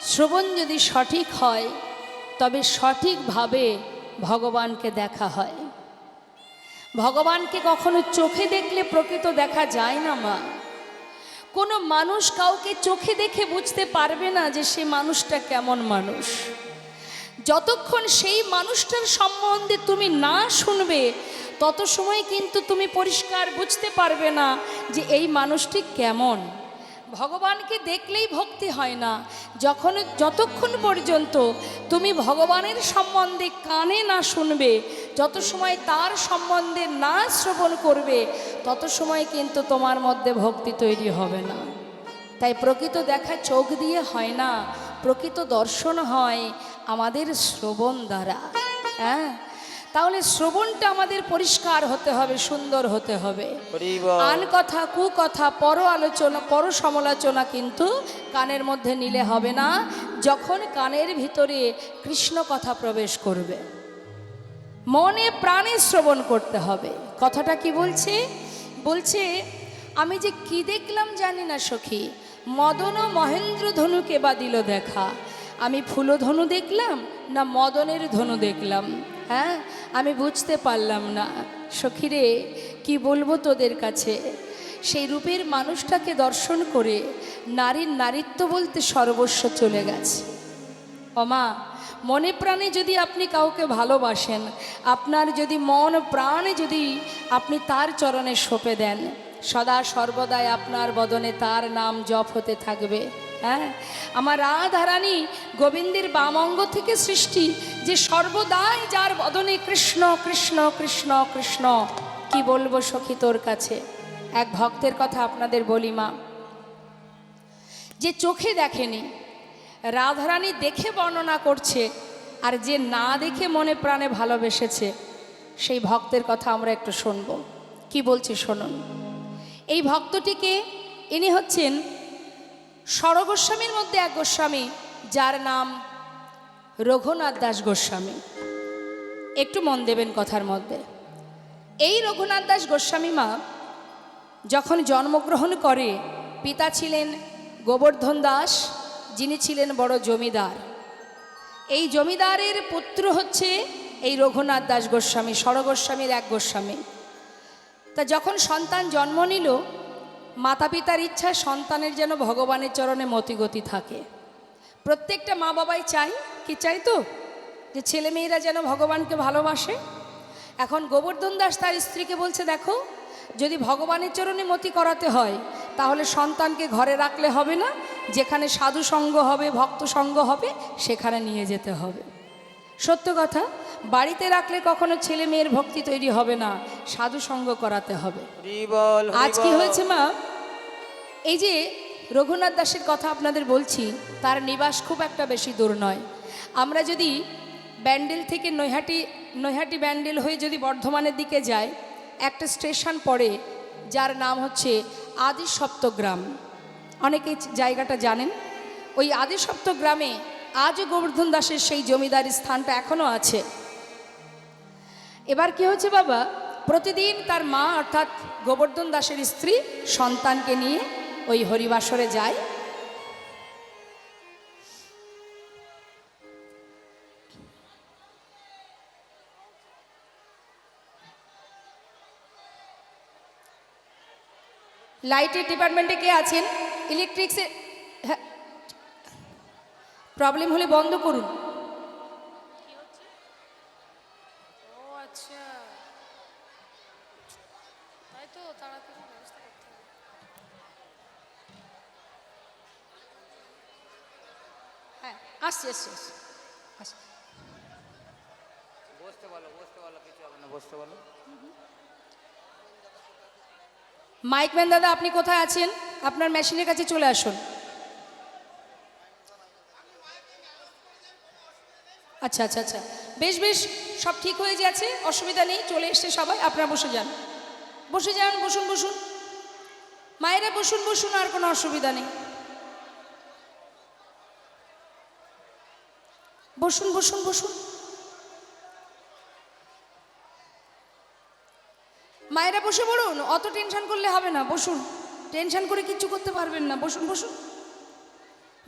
শ্রবণ যদি সঠিক হয় তবে সঠিকভাবে ভগবানকে দেখা হয়। ভগবানকে কখনো চোখে দেখলে প্রকৃত দেখা যায় না মা। কোনো মানুষ কাউকে চোখে দেখে বুঝতে পারবে না যে সে মানুষটা কেমন মানুষ। যতক্ষণ সেই মানুষটার সম্বন্ধে তুমি না শুনবে তত সময় কিন্তু তুমি পরিষ্কার বুঝতে পারবে না যে এই মানুষটি কেমন। ভগবানকে দেখলেই ভক্তি হয় না। যতক্ষণ পর্যন্ত তুমি ভগবানের সম্বন্ধে কানে না শুনবে, যত সময় তার সম্বন্ধে না শ্রবণ করবে, তত সময় কিন্তু তোমার মধ্যে ভক্তি তৈরি হবে না। তাই প্রকৃত দেখা চোখ দিয়ে হয় না, প্রকৃত দর্শন হয় আমাদের শ্রবণ দ্বারা। হ্যাঁ, তাহলে শ্রবণটা আমাদের পরিষ্কার হতে হবে, সুন্দর হতে হবে। আন কথা, কুকথা, পর আলোচনা, পর সমালোচনা কিন্তু কানের মধ্যে নিলে হবে না। যখন কানের ভিতরে কৃষ্ণ কথা প্রবেশ করবে, মনে প্রাণে শ্রবণ করতে হবে। কথাটা কি বলছে? বলছে, আমি যে কি দেখলাম জানি না সখী, মদন ও মহেন্দ্র ধনুকে বা দিল দেখা। আমি ফুলধনু দেখলাম না মদনের ধনু দেখলাম? হ্যাঁ, আমি বুঝতে পারলাম না। সখীরে, কি বলবো তোদের কাছে, সেই রূপের মানুষটাকে দর্শন করে নারীর নারীত্ব বলতে সর্বস্ব চলে গেছে। ওমা, মনে প্রাণে যদি আপনি কাউকে ভালোবাসেন, আপনার যদি মন প্রাণে যদি আপনি তার চরণে সঁপে দেন, সদা সর্বদাই আপনার বদনে তার নাম জপ হতে থাকবে। হ্যাঁ, আমার রাধারানী গোবিন্দের বাম অঙ্গ থেকে সৃষ্টি, যে সর্বদাই যার বদনে কৃষ্ণ কৃষ্ণ কৃষ্ণ কৃষ্ণ। কি বলবো সখী তোর কাছে, এক ভক্তের কথা আপনাদের বলি মা, যে চোখে দেখেনি, রাধারানী দেখে বর্ণনা করছে, আর যে না দেখে মনে প্রাণে ভালোবেসেছে, সেই ভক্তের কথা আমরা একটু শুনব। কি বলছি শুনুন। এই ভক্তটিকে, ইনি হচ্ছেন ষড়গোস্বামীর মধ্যে এক গোস্বামী, যার নাম রঘুনাথ দাস গোস্বামী। একটু মন দেবেন কথার মধ্যে। এই রঘুনাথ দাস গোস্বামী মা যখন জন্মগ্রহণ করে, পিতা ছিলেন গোবর্ধন দাস, যিনি ছিলেন বড় জমিদার। এই জমিদারের পুত্র হচ্ছে এই রঘুনাথ দাস গোস্বামী, ষড়গোস্বামীর এক গোস্বামী। তা যখন সন্তান জন্ম নিল, মাতা পিতার ইচ্ছা সন্তানের যেন ভগবানের চরণে মতিগতি থাকে। প্রত্যেকটা মা বাবাই চাই, কি চাই তো, যে ছেলেমেয়েরা যেন ভগবানকে ভালোবাসে। এখন গোবর্ধন দাস তার স্ত্রীকে বলছে, দেখো, যদি ভগবানের চরণে মতি করাতে হয় তাহলে সন্তানকে ঘরে রাখলে হবে না, যেখানে সাধু সঙ্গ হবে, ভক্ত সঙ্গ হবে, সেখানে নিয়ে যেতে হবে। সত্য কথা, বাড়িতে রাখলে কখনো ছেলে মেয়ের ভক্তি তৈরি হবে না, সাধু সঙ্গ করাতে হবে। আজ কি হয়েছে মা, এই যে রঘুনাথ দাসের কথা আপনাদের বলছি, তার নিবাস খুব একটা বেশি দূর নয়। আমরা যদি ব্যান্ডেল থেকে নৈহাটি ব্যান্ডেল হয়ে যদি বর্ধমানের দিকে যাই, একটা স্টেশন পড়ে যার নাম হচ্ছে আদি সপ্তগ্রাম। অনেকেই জায়গাটা জানেন। ওই আদি সপ্তগ্রামে আজও গোবর্ধন দাসের সেই জমিদারি স্থানটা এখনও আছে। এবার কি হচ্ছে বাবা, প্রতিদিন তার মা অর্থাৎ গোবর্ধন দাসের স্ত্রী সন্তানকে নিয়ে ওই হরিবাসরে যায়। লাইটের ডিপার্টমেন্টে কে আছেন? ইলেকট্রিক্সে প্রবলেম হলে বন্ধ করুন। ও আচ্ছা, তাই তো, তাড়াতাড়ি ব্যবস্থা করতে হবে। হ্যাঁ, আসছি আসছি আসছি আসছি। বসতে বলো, কিছু হবে না, বসতে বলো। মাইকম্যান দাদা, আপনি কোথায় আছেন? আপনার মেশিনের কাছে চলে আসুন। আচ্ছা আচ্ছা আচ্ছা, বেশ বেশ, সব ঠিক হয়ে যাচ্ছে, অসুবিধা নেই, চলে এসছে সবাই। আপনারা বসে যান, বসে যান, বসুন বসুন মায়েরা, বসুন বসুন, আর কোনো অসুবিধা নেই, বসুন বসুন বসুন। মায়েরা বসে পড়ুন, অত টেনশন করলে হবে না, বসুন। টেনশন করে কিচ্ছু করতে পারবেন না, বসুন বসুন।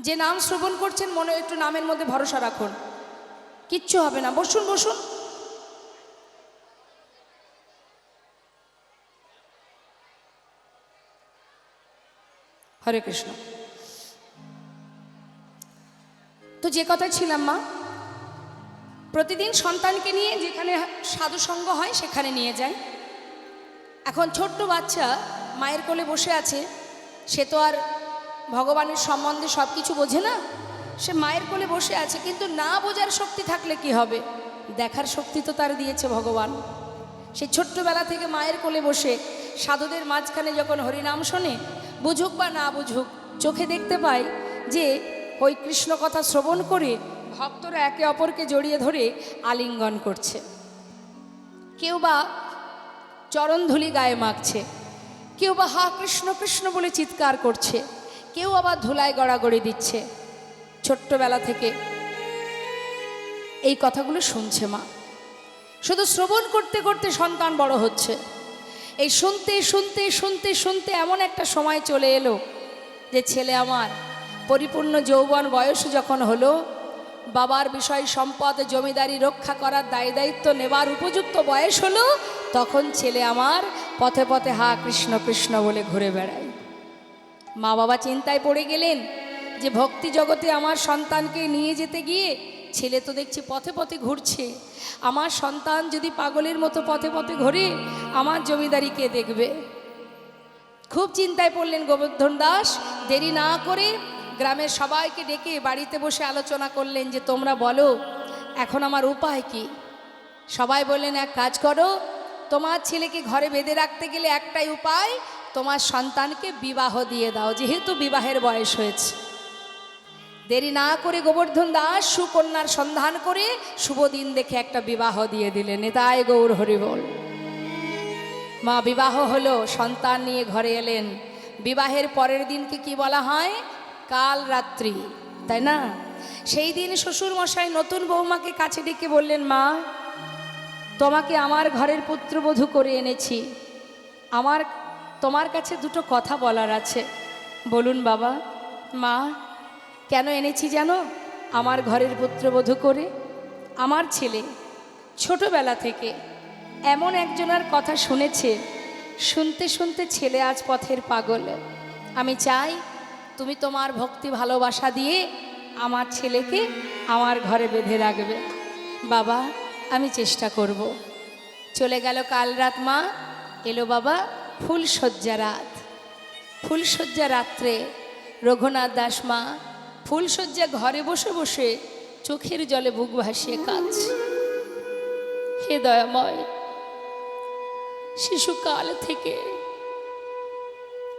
যে নাম শ্রবণ করছেন মনে একটু নামের মধ্যে ভরসা রাখুন, কিচ্ছু হবে না। বসুন বসুন। হরে কৃষ্ণ। তো যে কথা ছিলাম মা, প্রতিদিন সন্তানকে নিয়ে যেখানে সাধুসঙ্গ হয় সেখানে নিয়ে যায়। এখন ছোট্ট বাচ্চা মায়ের কোলে বসে আছে, সে তো আর ভগবানের সম্বন্ধে সব কিছু বোঝে না। সে মায়ের কোলে বসে আছে, কিন্তু না বোঝার শক্তি থাকলে কি হবে, দেখার শক্তি তো তার দিয়েছে ভগবান। সে ছোট্টবেলা থেকে মায়ের কোলে বসে সাধুদের মাঝখানে যখন হরিনাম শোনে, বুঝুক বা না বুঝুক, চোখে দেখতে পায় যে ওই কৃষ্ণ কথা শ্রবণ করে ভক্তরা একে অপরকে জড়িয়ে ধরে আলিঙ্গন করছে, কেউ বা চরণধুলি গায়ে মাখছে, কেউ বা হা কৃষ্ণ কৃষ্ণ বলে চিৎকার করছে, কেউ আবার ধুলায় গড়াগড়ি দিচ্ছে। ছোট্টবেলা থেকে এই কথাগুলো শুনছে মা। শুধু শ্রবণ করতে করতে সন্তান বড় হচ্ছে। এই শুনতে শুনতে শুনতে শুনতে এমন একটা সময় চলে এলো যে ছেলে আমার পরিপূর্ণ যৌবন বয়স যখন হলো, বাবার বিষয় সম্পদ জমিদারি রক্ষা করার দায় দায়িত্ব নেবার উপযুক্ত বয়স হলো, তখন ছেলে আমার পথে পথে হা কৃষ্ণ কৃষ্ণ বলে ঘুরে বেড়ায়। মা বাবা চিন্তায় পড়ে গেলেন যে ভক্তি জগতে আমার সন্তানকে নিয়ে যেতে গিয়ে ছেলে তো দেখছি পথে পথে ঘুরছে, আমার সন্তান যদি পাগলের মতো পথে পথে ঘুরে আমার জমিদারি কে দেখবে। খুব চিন্তায় পড়লেন গোবর্ধন দাস। দেরি না করে গ্রামের সবাইকে ডেকে বাড়িতে বসে আলোচনা করলেন যে তোমরা বলো এখন আমার উপায় কি। সবাই বললেন এক কাজ করো, তোমার ছেলেকে ঘরে বেঁধে রাখতে গেলে একটাই উপায়, তোমার সন্তানকে বিবাহ দিয়ে দাও, যেহেতু বিবাহের বয়স হয়েছে। দেরি না করে গোবর্ধন দাস সুকন্যার সন্ধান করে শুভ দিন দেখে একটা বিবাহ দিয়ে দিলেন। নেতায় গৌর হরিবল। মা বিবাহ হলো, সন্তান নিয়ে ঘরে এলেন। বিবাহের পরের দিনকে কি বলা হয়? কাল রাত্রি, তাই না? সেই দিন শ্বশুর মশাই নতুন বৌমাকে কাছে ডেকে বললেন, মা তোমাকে আমার ঘরের পুত্রবধূ করে এনেছি, আমার তোমার কাছে দুটো কথা বলার আছে। বলুন বাবা। মা কেন এনেছি জানো আমার ঘরের পুত্রবধূ করে? আমার ছেলে ছোটবেলা থেকে এমন একজনের কথা শুনেছে, শুনতে শুনতে ছেলে আজ পথের পাগল। আমি চাই তুমি তোমার ভক্তি ভালোবাসা দিয়ে আমার ছেলেকে আমার ঘরে বেঁধে রাখবে। বাবা আমি চেষ্টা করব। চলে গেল কাল রাত। মা এলো বাবা ফুলশয্যা রাত। ফুলশয্যা রাত্রে রঘুনাথ দাস মা ফুলশয্যা ঘরে বসে বসে চোখের জলে বুক ভাসিয়ে কাঁদছে। হে দয়াময়, শিশুকাল থেকে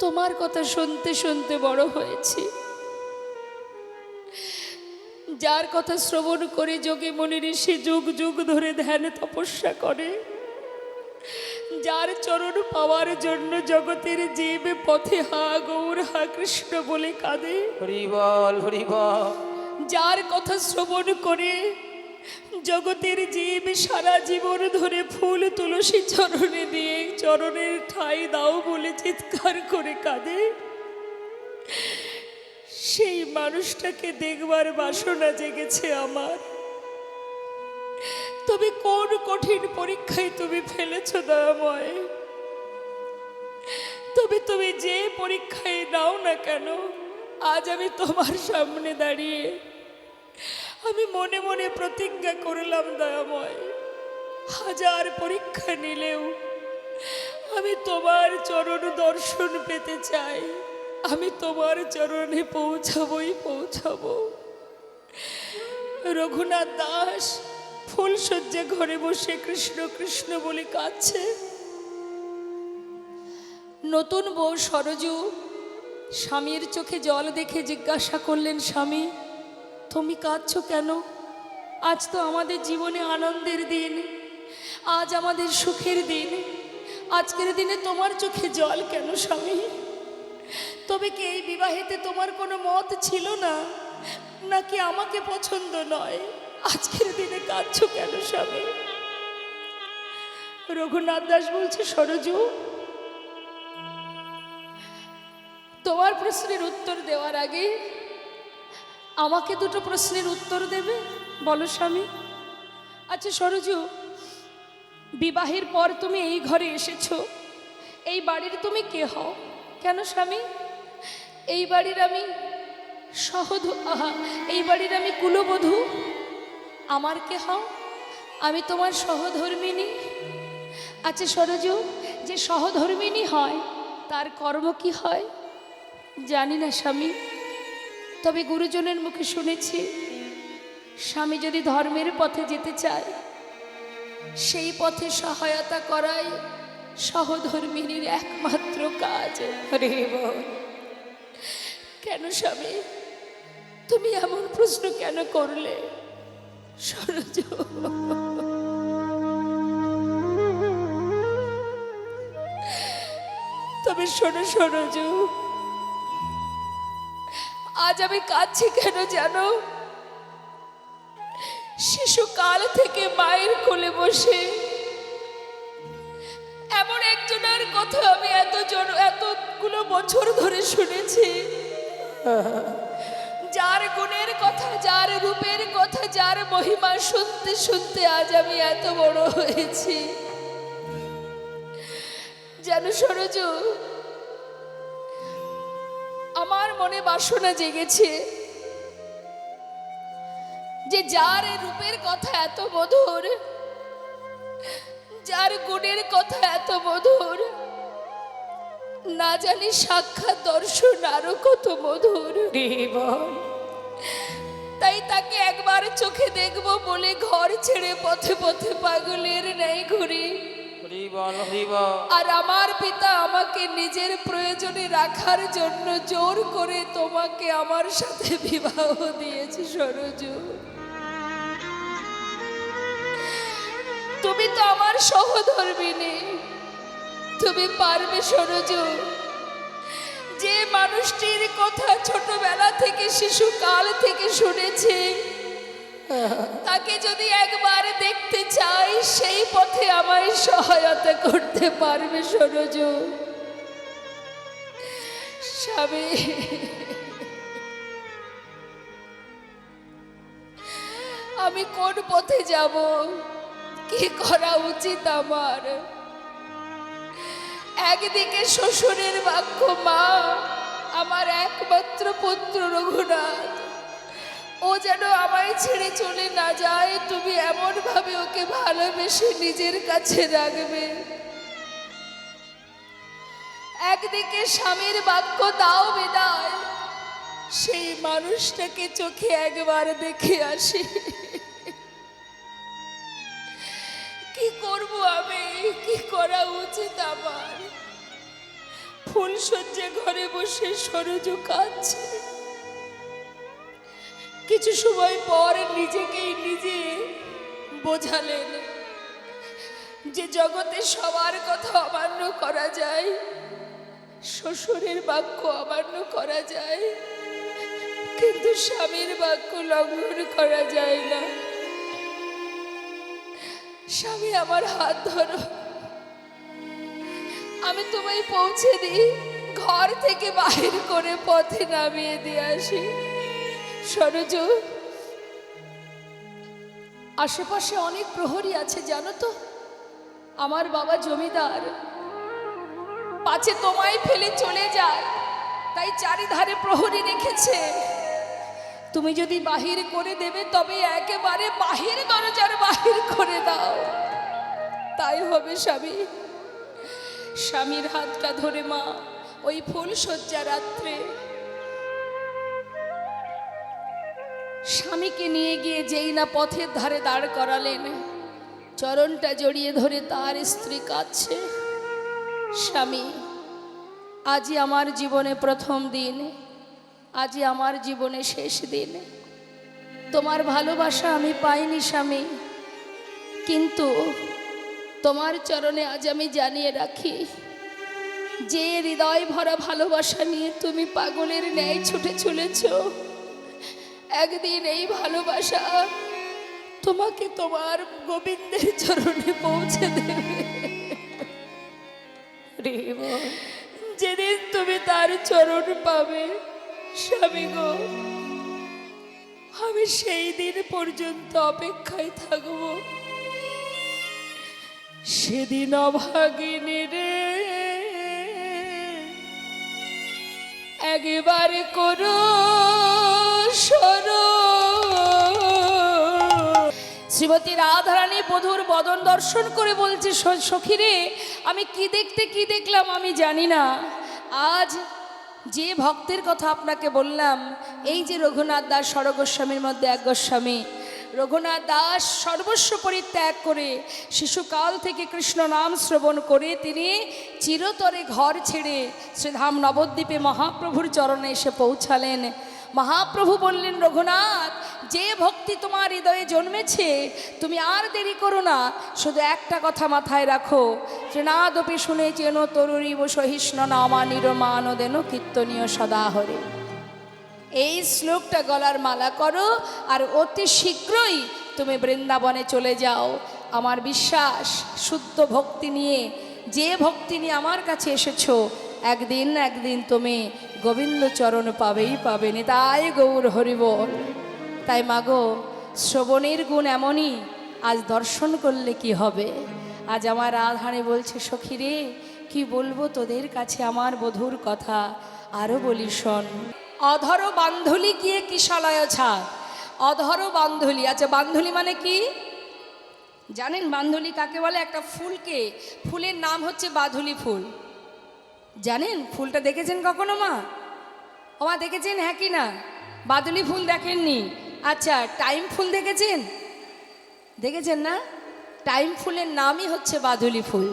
তোমার কথা শুনতে শুনতে বড় হয়েছি। যার কথা শ্রবণ করে যোগী মুনি ঋষি যুগ যুগ ধরে ধ্যান তপস্যা করে, যার চরণ পাওয়ার জন্য জগতের জীব পথে হা গৌর হা কৃষ্ণ বলে কাঁদে, হরি বল হরি বল। যার কথা শ্রবণ করে জগতের জীব সারা জীবন ধরে ফুল তুলসী চরণে দিয়ে চরণের ঠাঁই দাও বলে চিৎকার করে কাঁদে, সেই মানুষটাকে দেখবার বাসনা জেগেছে আমার। তবে কোন কঠিন পরীক্ষায় তুমি ফেলেছ দয়াময়। তবে তুমি যে পরীক্ষায় নাও না কেন, আজ আমি তোমার সামনে দাঁড়িয়ে আমি মনে মনে প্রতিজ্ঞা করলাম দয়াময়, হাজার পরীক্ষা নিলেও আমি তোমার চরণ দর্শন পেতে চাই। আমি তোমার চরণে পৌঁছাবই পৌঁছাবো। রঘুনাথ দাস ফুলশয্যা ঘরে বসে কৃষ্ণ কৃষ্ণ বলে কাঁদছে। নতুন বউ সরজু স্বামীর চোখে জল দেখে জিজ্ঞাসা করলেন, স্বামী তুমি কাঁদছো কেন? আজ তো আমাদের জীবনে আনন্দের দিন, আজ আমাদের সুখের দিন, আজকের দিনে তোমার চোখে জল কেন স্বামী? তবে কি এই বিবাহেতে তোমার কোনো মত ছিল না, নাকি আমাকে পছন্দ নয়? আজকের দিনে কাঁদছো কেন স্বামী? রঘুনাথ দাস বলছে, সরজু তোমার প্রশ্নের উত্তর দেওয়ার আগে আমাকে দুটো প্রশ্নের উত্তর দেবে? বলো স্বামী। আচ্ছা সরজু, বিবাহের পর তুমি এই ঘরে এসেছো, এই বাড়ির তুমি কে হও? কেন স্বামী? এই বাড়ির আমি এই বাড়ির আমি কুলবধূ। আমার কে হও? আমি তোমার সহধর্মিণী। আচ্ছা সরজু, যে সহধর্মিণী হয় তার কর্ম কি হয় জানি না স্বামী, তবে গুরুজনের মুখে শুনেছি স্বামী যদি ধর্মের পথে যেতে চায় সেই পথে সহায়তা করাই সহধর্মিণীর একমাত্র কাজ। আরে বল, কেন স্বামী তুমি এমন প্রশ্ন কেন করলে? সরজু, তবে শোনো সরজু, আজ আমি কাঁদছি কেন জানো? শিশুকাল থেকে মায়ের কোলে বসে এমন একজনের কথা আমি এতগুলো বছর ধরে শুনেছি, যার গুণের কথা, যার রূপের কথা, যার মহিমা শুনতে শুনতে আজ আমি এত বড় হয়েছি। জানো সরজু, আমার মনে বাসনা জেগেছে যে যার রূপের কথা এত মধুর, যার গুণের কথা এত মধুর, না জানি সাক্ষাৎ দর্শন আরো কত মধুর। তাই তাকে একবার চোখে দেখবো বলে ঘর ছেড়ে পথে পথে পাগলের ন্যায় ঘুরি। আর আমার পিতা আমাকে নিজের প্রয়োজনে রাখার জন্য জোর করে তোমাকে আমার সাথে বিবাহ দিয়েছে। সরজু, তুমি তো আমার সহধর্মিণী, তুমি পারবে সরজু? যে মানুষটির কথা ছোটবেলা থেকে, শিশুকাল থেকে শুনেছি, তাকে যদি একবার দেখতে চাই সেই পথে আমায় সহায়তা করতে পারবে সরজু? স্বামী, আমি কোন পথে যাব? কি করা উচিত আমার? একদিকে শ্বশুরের বাক্য, মা আমার একমাত্র পুত্র রঘুনাথ, ও যেন আমায় ছেড়ে চলে না যায়, তুমি এমন ভাবে ওকে ভালোবেসে নিজের কাছে রাখবে। একদিকে স্বামীর বাক্য, দাও বিদায়, সেই মানুষটাকে চোখে একবার দেখে আসি। কি করব আমি? কি করা উচিত আমার? ফুলশয্যা ঘরে বসে সরজু কাঁদছে। কিছু সময় পর নিজেকেই নিজে বোঝালেন যে জগতে সবার কথা অমান্য করা যায়, শ্বশুরের বাক্য অমান্য করা যায়, কিন্তু স্বামীর বাক্য লঙ্ঘন করা যায় না। স্বামী, আমার হাত ধরো, আমি তোমায় পৌঁছে দিই, ঘর থেকে বাহির করে পথে নামিয়ে দিয়ে আসি। সরজু, আশেপাশে অনেক প্রহরী আছে জানো তো। আমার বাবা জমিদার, পাছে তোমায় ফেলে চলে যায় তাই চারিধারে প্রহরী রেখেছে। তুমি যদি বাহির করে দেবে তবে একেবারে বাহির দরজার বাহির করে দাও, তাই হবে স্বামী। স্বামীর হাতটা ধরে মা ওই ফুলশয্যা রাত্রে স্বামীকে নিয়ে গিয়ে যেই না পথের ধারে দাঁড় করালেন, চরণটা জড়িয়ে ধরে তার স্ত্রী কাঁদছে। স্বামী, আজই আমার জীবনে প্রথম দিন, আজই আমার জীবনে শেষ দিন। তোমার ভালোবাসা আমি পাইনি স্বামী, কিন্তু তোমার চরণে আজ আমি জানিয়ে রাখি, যে হৃদয় ভরা ভালোবাসা নিয়ে তুমি পাগলের ন্যায় ছুটে চলেছ, একদিন এই ভালোবাসা তোমাকে তোমার গোবিন্দের চরণে পৌঁছে দেবে। যেদিন তুমি তার চরণ পাবে, স্বামী গো, আমি সেই দিন পর্যন্ত অপেক্ষায় থাকব। সেদিন অভাগিনী রে একবারে করো শ্রীমতী রাধারানী বধূর বদন দর্শন করে বলছে, সখী রে, আমি কি দেখলাম আমি জানি না। আজ যে ভক্তের কথা আপনাকে বললাম, এই যে রঘুনাথ দাস ষড়গোস্বামীর মধ্যে এক গোস্বামী, রঘুনাথ দাস সর্বস্ব পরিত্যাগ করে শিশুকাল থেকে কৃষ্ণ নাম শ্রবণ করে তিনি চিরতরে ঘর ছেড়ে শ্রীধাম নবদ্বীপে মহাপ্রভুর চরণে এসে পৌঁছালেন। মহাপ্রভু বললেন, রঘুনাথ, যে ভক্তি তোমার হৃদয়ে জন্মেছে তুমি আর দেরি করো না, শুধু একটা কথা মাথায় রাখো, তৃণাদপি শুনে চেন তরুরিব সহিষ্ণ নামানির মানদেন কীর্তনীয় সদাহরে। এই শ্লোকটা গলার মালা করো আর অতি শীঘ্রই তুমি বৃন্দাবনে চলে যাও। আমার বিশ্বাস, শুদ্ধ ভক্তি নিয়ে, যে ভক্তি নিয়ে আমার কাছে এসেছো, একদিন তুমি গোবিন্দ চরণ পাবে নিতাই গৌর হরিবল। তাই মাগো, শ্রবণের গুণ এমনই, আজ দর্শন করলে কি হবে। আজ আমার রাধারানী বলছে, সখী রে, কি বলবো তোদের কাছে আমার বধূর কথা, আরও বলি শোন। অধর বান্ধুলি গিয়ে কিশালয় ছাদ। অধর বান্ধুলি, আচ্ছা বান্ধুলি মানে কি জানেন? বান্ধুলি কাকে বলে? একটা ফুলকে, ফুলের নাম হচ্ছে বাধুলি ফুল। জানেন ফুলটা দেখেছেন কখনো মা? ও মা দেখেছেন? হ্যাঁ কি না? বাদুলি ফুল দেখেননি? আচ্ছা টাইম ফুল দেখেছেন? দেখেছেন না? টাইম ফুলের নামই হচ্ছে বাদুলি ফুল।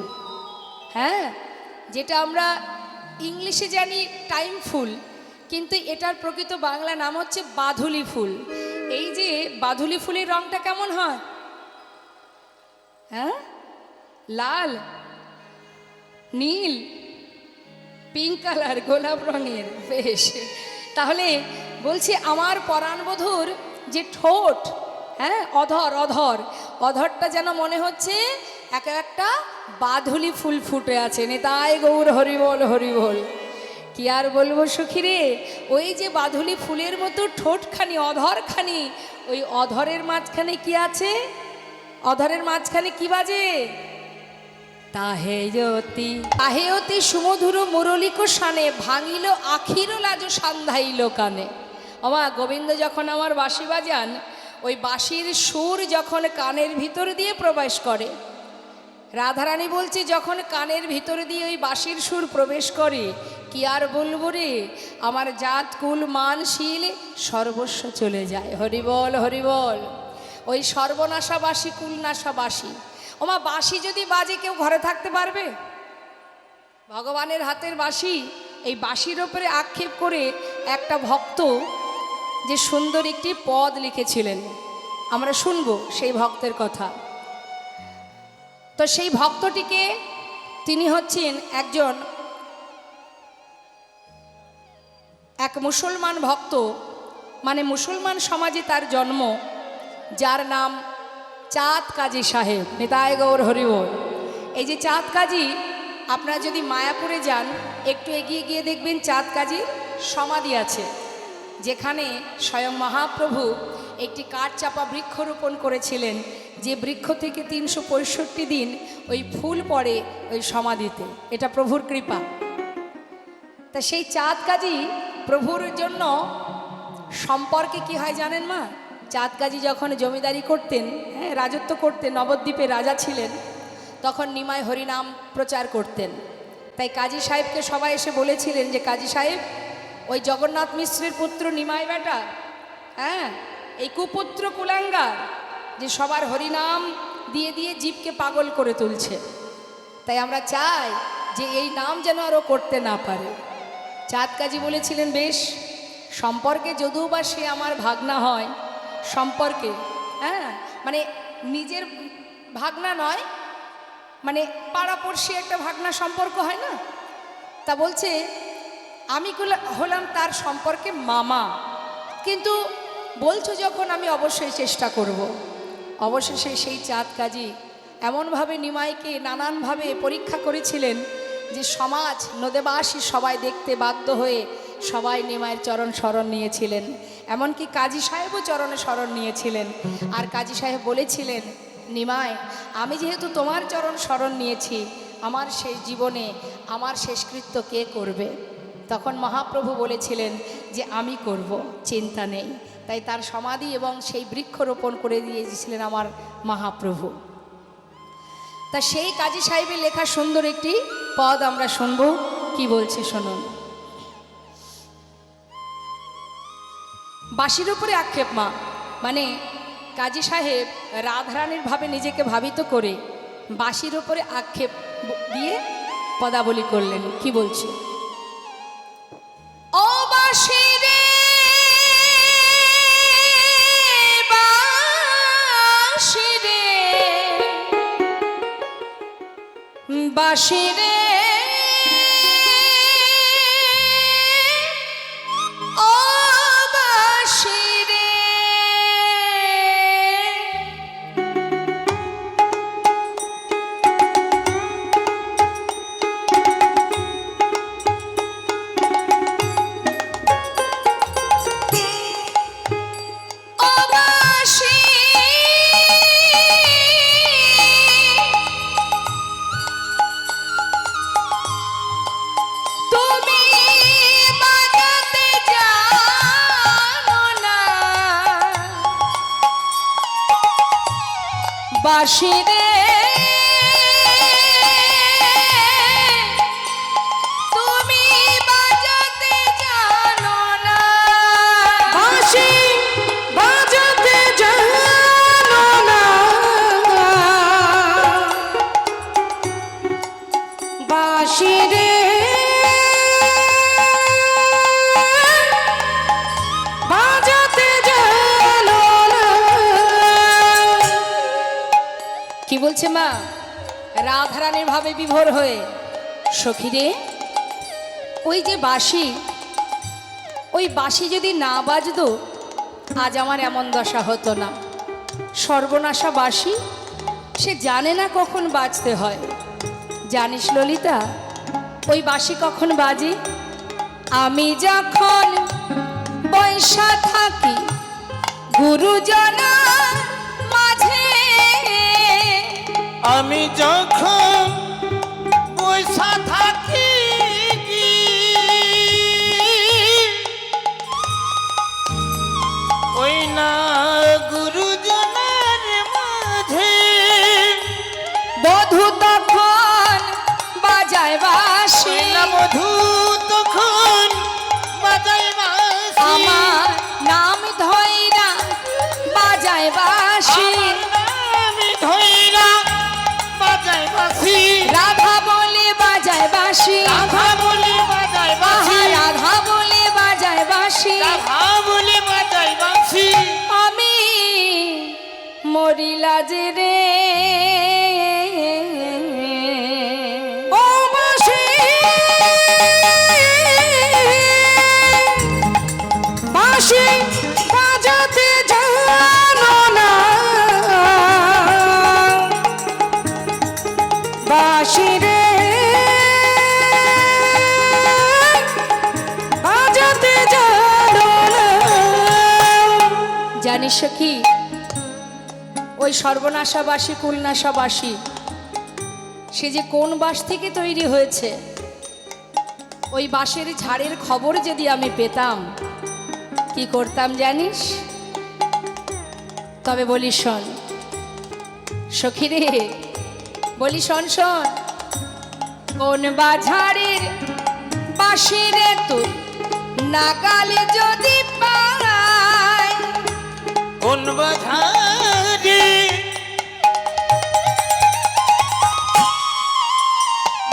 হ্যাঁ, যেটা আমরা ইংলিশে জানি টাইম ফুল, কিন্তু এটার প্রকৃত বাংলা নাম হচ্ছে বাধুলি ফুল। এই যে বাধুলি ফুলের রংটা কেমন হয়? হ্যাঁ, লাল, নীল, পিঙ্ক কালার, গোলাপ রঙের। বেশ, তাহলে বলছি আমার পরাণবধূর যে ঠোঁট, হ্যাঁ, অধরটা যেন মনে হচ্ছে এক একটা বাধুলি ফুল ফুটে আছে। নিতাই গৌর হরিবল হরিবল। কি আর বলবো সখী রে, ওই যে বাধুলি ফুলের মতো ঠোঁটখানি, অধরখানি, ওই অধরের মাঝখানে কি আছে? অধরের মাঝখানে কি বাজে? তাহেয়তি সুমধুর মুরলিক শানে ভাঙিল আখির লাজ সান্ধাইল কানে। আমা গোবিন্দ যখন আমার বাঁশি বাজান, ওই বাঁশির সুর যখন কানের ভিতর দিয়ে প্রবেশ করে, রাধারানী বলছে যখন কানের ভিতর দিয়ে ওই বাঁশির সুর প্রবেশ করে, কি আর বলবো রে, আমার জাত কুল মানশীল সর্বস্ব চলে যায়। হরিবল হরিবল। ওই সর্বনাশা বাঁশি, কুলনাশা বাঁশি। ওমা বাঁশি যদি বাজে কেউ ঘরে থাকতে পারবে? ভগবানের হাতের বাঁশি। এই বাঁশির ওপরে আক্ষেপ করে একটা ভক্ত যে সুন্দর একটি পদ লিখেছিলেন, আমরা শুনবো সেই ভক্তের কথা। তো সেই ভক্তটিকে, তিনি হচ্ছেন এক মুসলমান ভক্ত, মানে মুসলমান সমাজে তার জন্ম, যার নাম চাঁদ কাজী সাহেব। নিতাই গৌর হরিবল। এই যে চাঁদ কাজী, আপনারা যদি মায়াপুরে যান, একটু এগিয়ে গিয়ে দেখবেন চাঁদ কাজীর সমাধি আছে, যেখানে স্বয়ং মহাপ্রভু একটি কাঠচাপা বৃক্ষরোপণ করেছিলেন, যে বৃক্ষ থেকে 365 দিন ওই ফুল পড়ে ওই সমাধিতে। এটা প্রভুর কৃপা। তা সেই চাঁদ কাজী প্রভুর জন্য সম্পর্কে কি হয় জানেন মা? চাঁদ কাজী যখন জমিদারি করতেন, হ্যাঁ, রাজত্ব করতেন, নবদ্বীপে রাজা ছিলেন, তখন নিমাই হরিনাম প্রচার করতেন। তাই কাজী সাহেবকে সবাই এসে বলেছিলেন যে, কাজী সাহেব, ওই জগন্নাথ মিশ্রের পুত্র নিমাই বেটা, হ্যাঁ, এই কুপুত্র কুলাঙ্গার, যে সবার হরিনাম দিয়ে দিয়ে জীবকে পাগল করে তুলছে, তাই আমরা চাই যে এই নাম যেন আরও করতে না পারে। চাঁদ কাজী বলেছিলেন, বেশ, সম্পর্কে যদিও বা সে আমার ভাগনা হয়, সম্পর্কে, হ্যাঁ, মানে নিজের ভাগনা নয়, মানে পাড়াপড়শি একটা ভাগনা সম্পর্ক হয় না, তা বলছে আমি হলাম তার সম্পর্কে মামা, কিন্তু বলছো যখন আমি অবশ্যই চেষ্টা করব। অবশেষে সেই চাঁদ কাজী এমনভাবে নিমাইকে নানানভাবে পরীক্ষা করেছিলেন যে সমাজ, নদেবাসী সবাই দেখতে বাধ্য হয়ে সবাই নিমাইয়ের চরণ শরণ নিয়েছিলেন। এমনকি কাজী সাহেবও চরণে শরণ নিয়েছিলেন। আর কাজী সাহেব বলেছিলেন, নিমাই, আমি যেহেতু তোমার চরণ শরণ নিয়েছি, আমার শেষ জীবনে আমার শেষকৃত্য কে করবে? তখন মহাপ্রভু বলেছিলেন যে আমি করব, চিন্তা নেই। তাই তার সমাধি এবং সেই বৃক্ষ রোপণ করে দিয়েছিলেন আমার মহাপ্রভু। তা সেই কাজী সাহেবের লেখা সুন্দর একটি পদ আমরা শুনবো, কি বলছে শুনুন। বাঁশির উপরে আক্ষেপ মা, মানে কাজী সাহেব রাধারানীর ভাবে নিজেকে ভাবিত করে বাঁশির উপরে আক্ষেপ দিয়ে পদাবলী করলেন। কি বলছে? ও বাঁশি রে বাঁশি রে বাঁশি রে ও বাঁশি রে ও বাঁশি তুমি বাজাতে জানো না বাঁশি রে তুমি বাজাতে জানো না বাঁশি বাজাতে জানো না বাঁশি রে বাজাতে জানো না। কি বলছে মা? রাধারানীর ভাবে বিভোর হয়ে, সখী রে, ওই যে বাঁশি, ওই বাঁশি যদি না বাজতো আজ আমার এমন দশা হতো না। সর্বনাশা বাঁশি, সে জানে না কখন বাজতে হয়। জানিস ললিতা, ওই বাঁশি কখন বাজে? আমি যখন বৈশা থাকি গুরুজনার মাঝে, আমি যখন পয়সা থাকি ওই না গুরুজনের মাঝে, বধূ তখন বাজায় বাঁশি, ওই না বধূ তখন বাজায় বাঁশি, আমার নাম ধইরা বাজায় বাঁশি, আমি ধইরা বাজায় বাঁশি, রাধা বলে বাজায় বাঁশি, রাধা বলে বাজায় বাঁশি, রাধা বলে বাজায় বাঁশি, রাধা বলে বাজায় বাঁশি, আমি মরিলা যে রে ও বাঁশি বাঁশি বাজাতে জানো না বাঁশি রে বাজাতে জানো না। জানিস কি, ওই সর্বনাশাবাসী কুলনাশাবাসী সে যে কোন বাঁশ থেকে তৈরি হয়েছে, ওই বাঁশের ঝাড়ের খবর যদি আমি পেতাম কি করতাম জানিস? তবে বলি শোন সখী রে, বলি শোন শোন, কোন বাঝারের বাঁশি রে তুই নাগালে যদি পাই, কোন বাধারে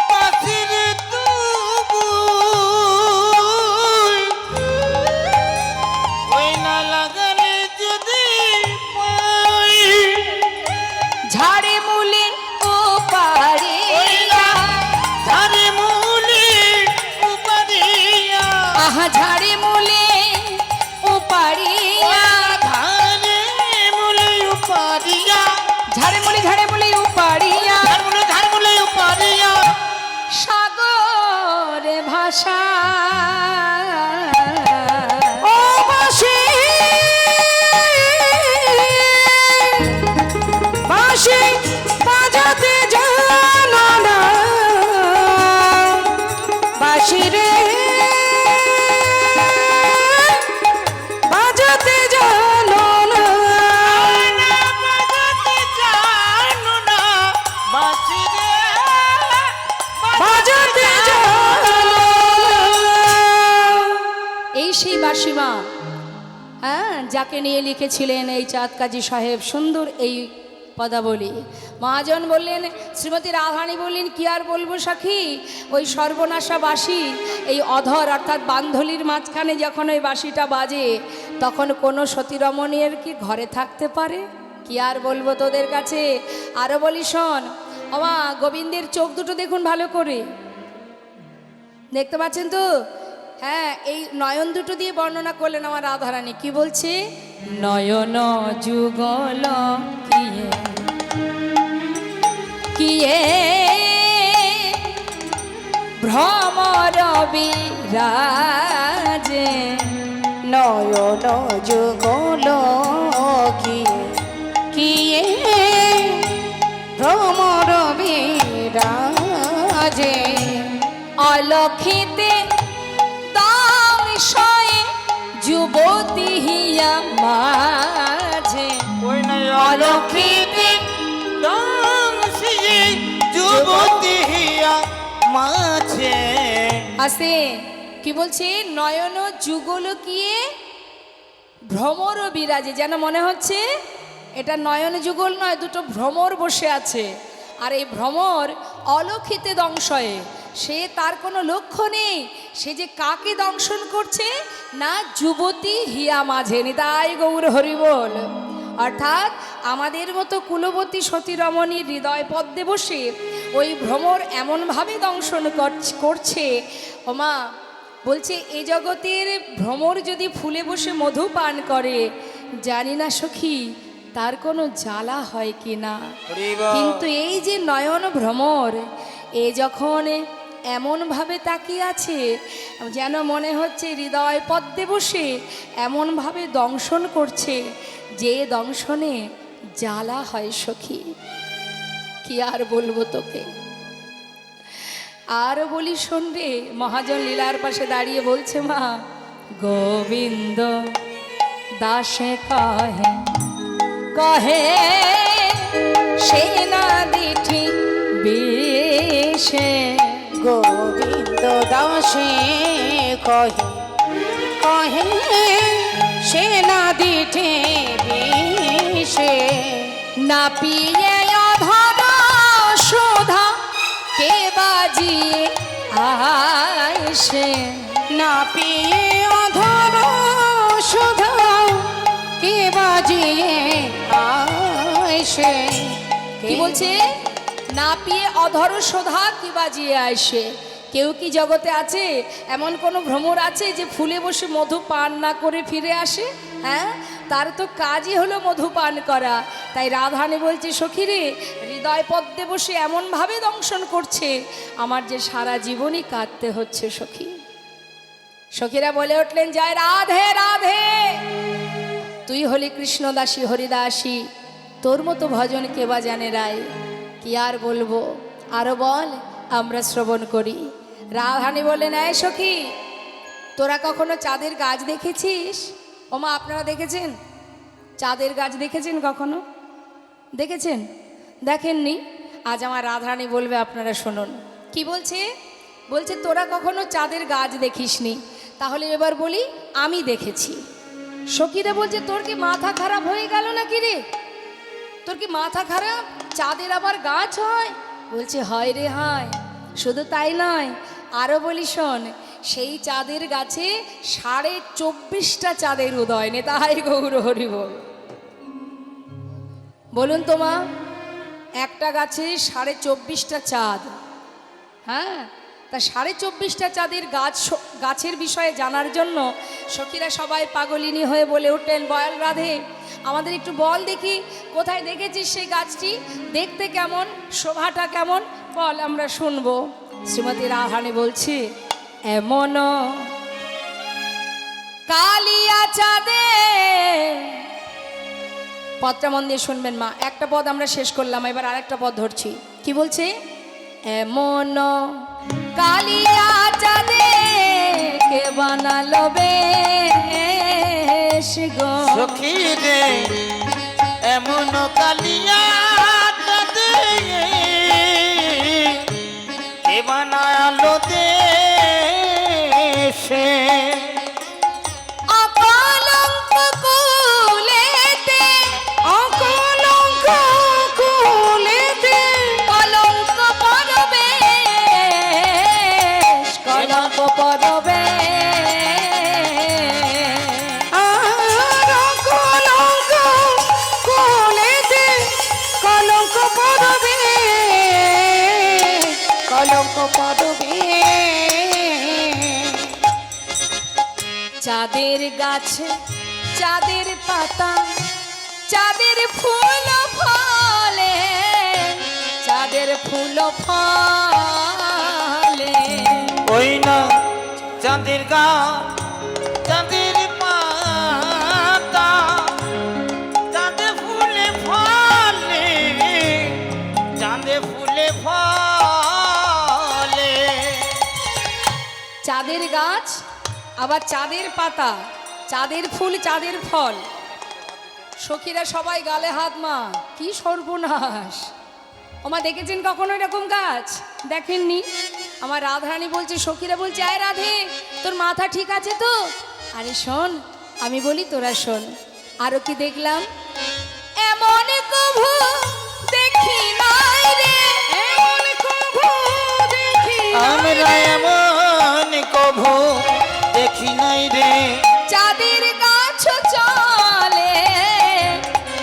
বাঁশির তুবুল, ওই না লাগালে যদি পাই, ঝাড়ে মূলে ও পারে ওই না ধারে মূলে উপারিয়া, আহা ঝাড়ে মূলে ও ওই পারিয়া না ধারে মূলে যাকে নিয়ে লিখেছিলেন এই চাঁদ কাজী সাহেব সুন্দর এই পদাবলী। মহাজন বললেন, শ্রীমতী রাধারানী বললেন, কি আর বলবো সখী, ওই সর্বনাশা বাঁশি এই অধর অর্থাৎ বান্ধলির মাঝখানে যখন ওই বাঁশিটা বাজে তখন কোনো সতীরমণীর কি ঘরে থাকতে পারে? কি আর বলবো তোদের কাছে। আরও বলি শোন, আমা গোবিন্দের চোখ দুটো দেখুন ভালো করে, দেখতে পাচ্ছেন তো? হ্যাঁ, এই নয়ন দুটো দিয়ে বর্ণনা করলেন আমার রাধারানী। কি বলছে? নয়ন যুগল কিয়ে কিয়ে ভ্রমর বিরাজে, নয়ন যুগল কিয়ে কিয়ে ভ্রমর বিরাজে, অলক্ষিতে দামশয়ে যুবতী হিয়া মাঝে, ওই নাই অলক্ষিতে দামশি যুবতী হিয়া মাঝে। আছে কি বলছে? নয়ন যুগল কিয়ে ভ্রমর বিরাজে, যেন মনে হচ্ছে এটা নয়ন যুগল নয়, দুটো ভ্রমর বসে আছে। আর এই ভ্রমর অলক্ষিতে দংশয়ে, সে তার কোনো লক্ষ্য নেই, সে যে কাকে দংশন করছে না, যুবতী হিয়া মাঝে। নিতাই গৌর হরি বল। অর্থাৎ আমাদের মতো কুলবতী সতী রমণীর হৃদয় পদ্মে বসে ওই ভ্রমর এমনভাবে দংশন করছে। ওমা বলছে, এ জগতের ভ্রমর যদি ফুলে বসে মধু পান করে, জানি না সখী তার কোনো জ্বালা হয় কি না। কিন্তু এই যে নয়ন ভ্রমর, এ যখন এমনভাবে তাকিয়ে আছে যেন মনে হচ্ছে হৃদয় পদ্মে বসে এমনভাবে দংশন করছে যে দংশনে জ্বালা হয় সখী। কি আর বলবো তোকে। আর বলি শোন রে, মহাজন লীলার পাশে দাঁড়িয়ে বলছে, মা গোবিন্দ দাসে কহে কহে সেনা দিঠি বিষে, গোবিন্দ দাসে কহে কহে সেনা দিঠে বিষে, না পিয়ে অধর শোধা কে বাজিয়ে আইসে, না পিয়ে অধর সুধা কে বাজিয়ে আইসে। কি বলছে? না পিয়ে অধর শোধা কি বাজিয়ে আইসে। কেউ কি জগতে আছে এমন কোনো ভ্রমর আছে যে ফুলে বসে মধু পান না করে ফিরে আসে? হ্যাঁ, তার তো কাজই হলো মধু পান করা। তাই রাধারানী বলছে, সখী রে, হৃদয় পদ্মে বসে এমনভাবে দংশন করছে আমার যে সারা জীবনই কাঁদতে হচ্ছে সখী। সখীরা বলে উঠলেন, জয় রাধে রাধে, তুই হলি কৃষ্ণদাসী হরিদাসী, তোর মতো ভজন কে বা জানে রায়। কি আর বলবো, আরো বল, আমরা শ্রবণ করি। রাধারানী বললেন, এই সখী, তোরা কখনো চাঁদের গাছ দেখেছিস? ওমা আপনারা দেখেছেন চাঁদের গাছ? দেখেছেন কখনো? দেখেছেন? দেখেননি? আজ আমার রাধারানী বলবে, আপনারা শুনুন। কি বলছে? বলছে, তোরা কখনো চাঁদের গাছ দেখিসনি, তাহলে এবার বলি আমি দেখেছি। সখীরা বলছে, তোর কি মাথা খারাপ হয়ে গেল নাকি রে? তোর কি মাথা খারাপ? চাঁদের আবার গাছ হয়? বলছে, হয় রে হয়। শুধু তাই নয়, আরও বলি শোন, সেই চাঁদের গাছে 24.5টা চাঁদের উদয়। নেতাই গৌর হরি বল। বলুন তো মা, একটা গাছে 24.5টা চাঁদ। হ্যাঁ, তা 24.5টা চাঁদের গাছের বিষয়ে জানার জন্য সখীরা সবাই পাগলিনী হয়ে বলে উঠলেন, বল রাধে, আমাদের একটু বল দেখি, কোথায় দেখেছিস সেই গাছটি, দেখতে কেমন, শোভাটা কেমন, বল আমরা শুনবো। শ্রীমতী রাধারানী বলছে, এমন কালিয়া চাঁদে, পদটা মন দিয়ে শুনবেন মা, একটা পদ আমরা শেষ করলাম, এবার আরেকটা পদ ধরছি। কি বলছে? এমন কালিয়া চাঁদে কে বানালো বেশ গো সখী রে, এমন কালিয়া চাঁদে কে বানালো দেশে, অকলঙ্ক পড়বে চাঁদের গাছে চাঁদের পাতা চাঁদের ফুল ফলে চাঁদের ফুল ফলে ওই না চাঁদের গা চাঁদের পাতা চাঁদে ফুলে ফলে চাঁদে ফুলে ফলে চাঁদের গাছ আবার চাঁদের পাতা চাঁদের ফুল চাঁদের ফল সখীরা সবাই গালে হাত মা কি সর্বনাশ ওমা দেখেছেন কখনো এরকম গাছ দেখেননি আমার রাধারানী বলছে সখীরা বলছে আয় রাধে তোর মাথা ঠিক আছে তো আরে শোন আমি বলি তোরা শোন আরো কি দেখলাম এমন কভু দেখি নাই রে এমন কভু দেখি আমরা এমন কভু দেখি নাই রে চাঁদের গাছ চলে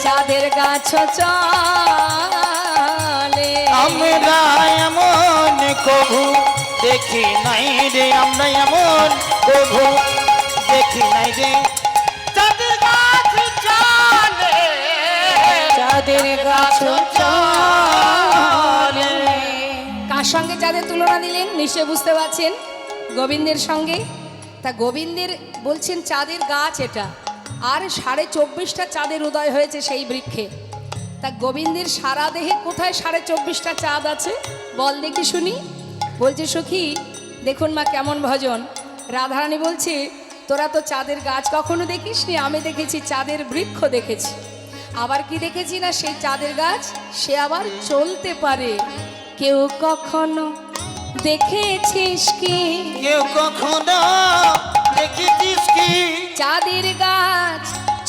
চাঁদের গাছ চলে আমরা এমন কভু দেখি নাই রে আমরা এমন কভু দেখি নাই রে চাঁদের গাছ চলে চাঁদের গাছ চলে কার সঙ্গে চাঁদের তুলনা দিলেন নিশ্চয় বুঝতে পারছেন গোবিন্দের সঙ্গে তা গোবিন্দের বলছেন চাঁদের গাছ এটা আর 24.5টা চাঁদের উদয় হয়েছে সেই বৃক্ষে তা গোবিন্দের সারা দেহে কোথায় 24.5টা চাঁদ আছে বল দেখি শুনি বলছে সখী দেখুন মা কেমন ভজন রাধারানী বলছে তোরা তো চাঁদের গাছ কখনো দেখিসনি আমি দেখেছি চাঁদের বৃক্ষ দেখেছি আবার কি দেখেছি না সেই চাঁদের গাছ সে আবার চলতে পারে কেউ কখনো দেখেছিস কি কেউ কখনো দেখেছিস কি চাঁদের গাছ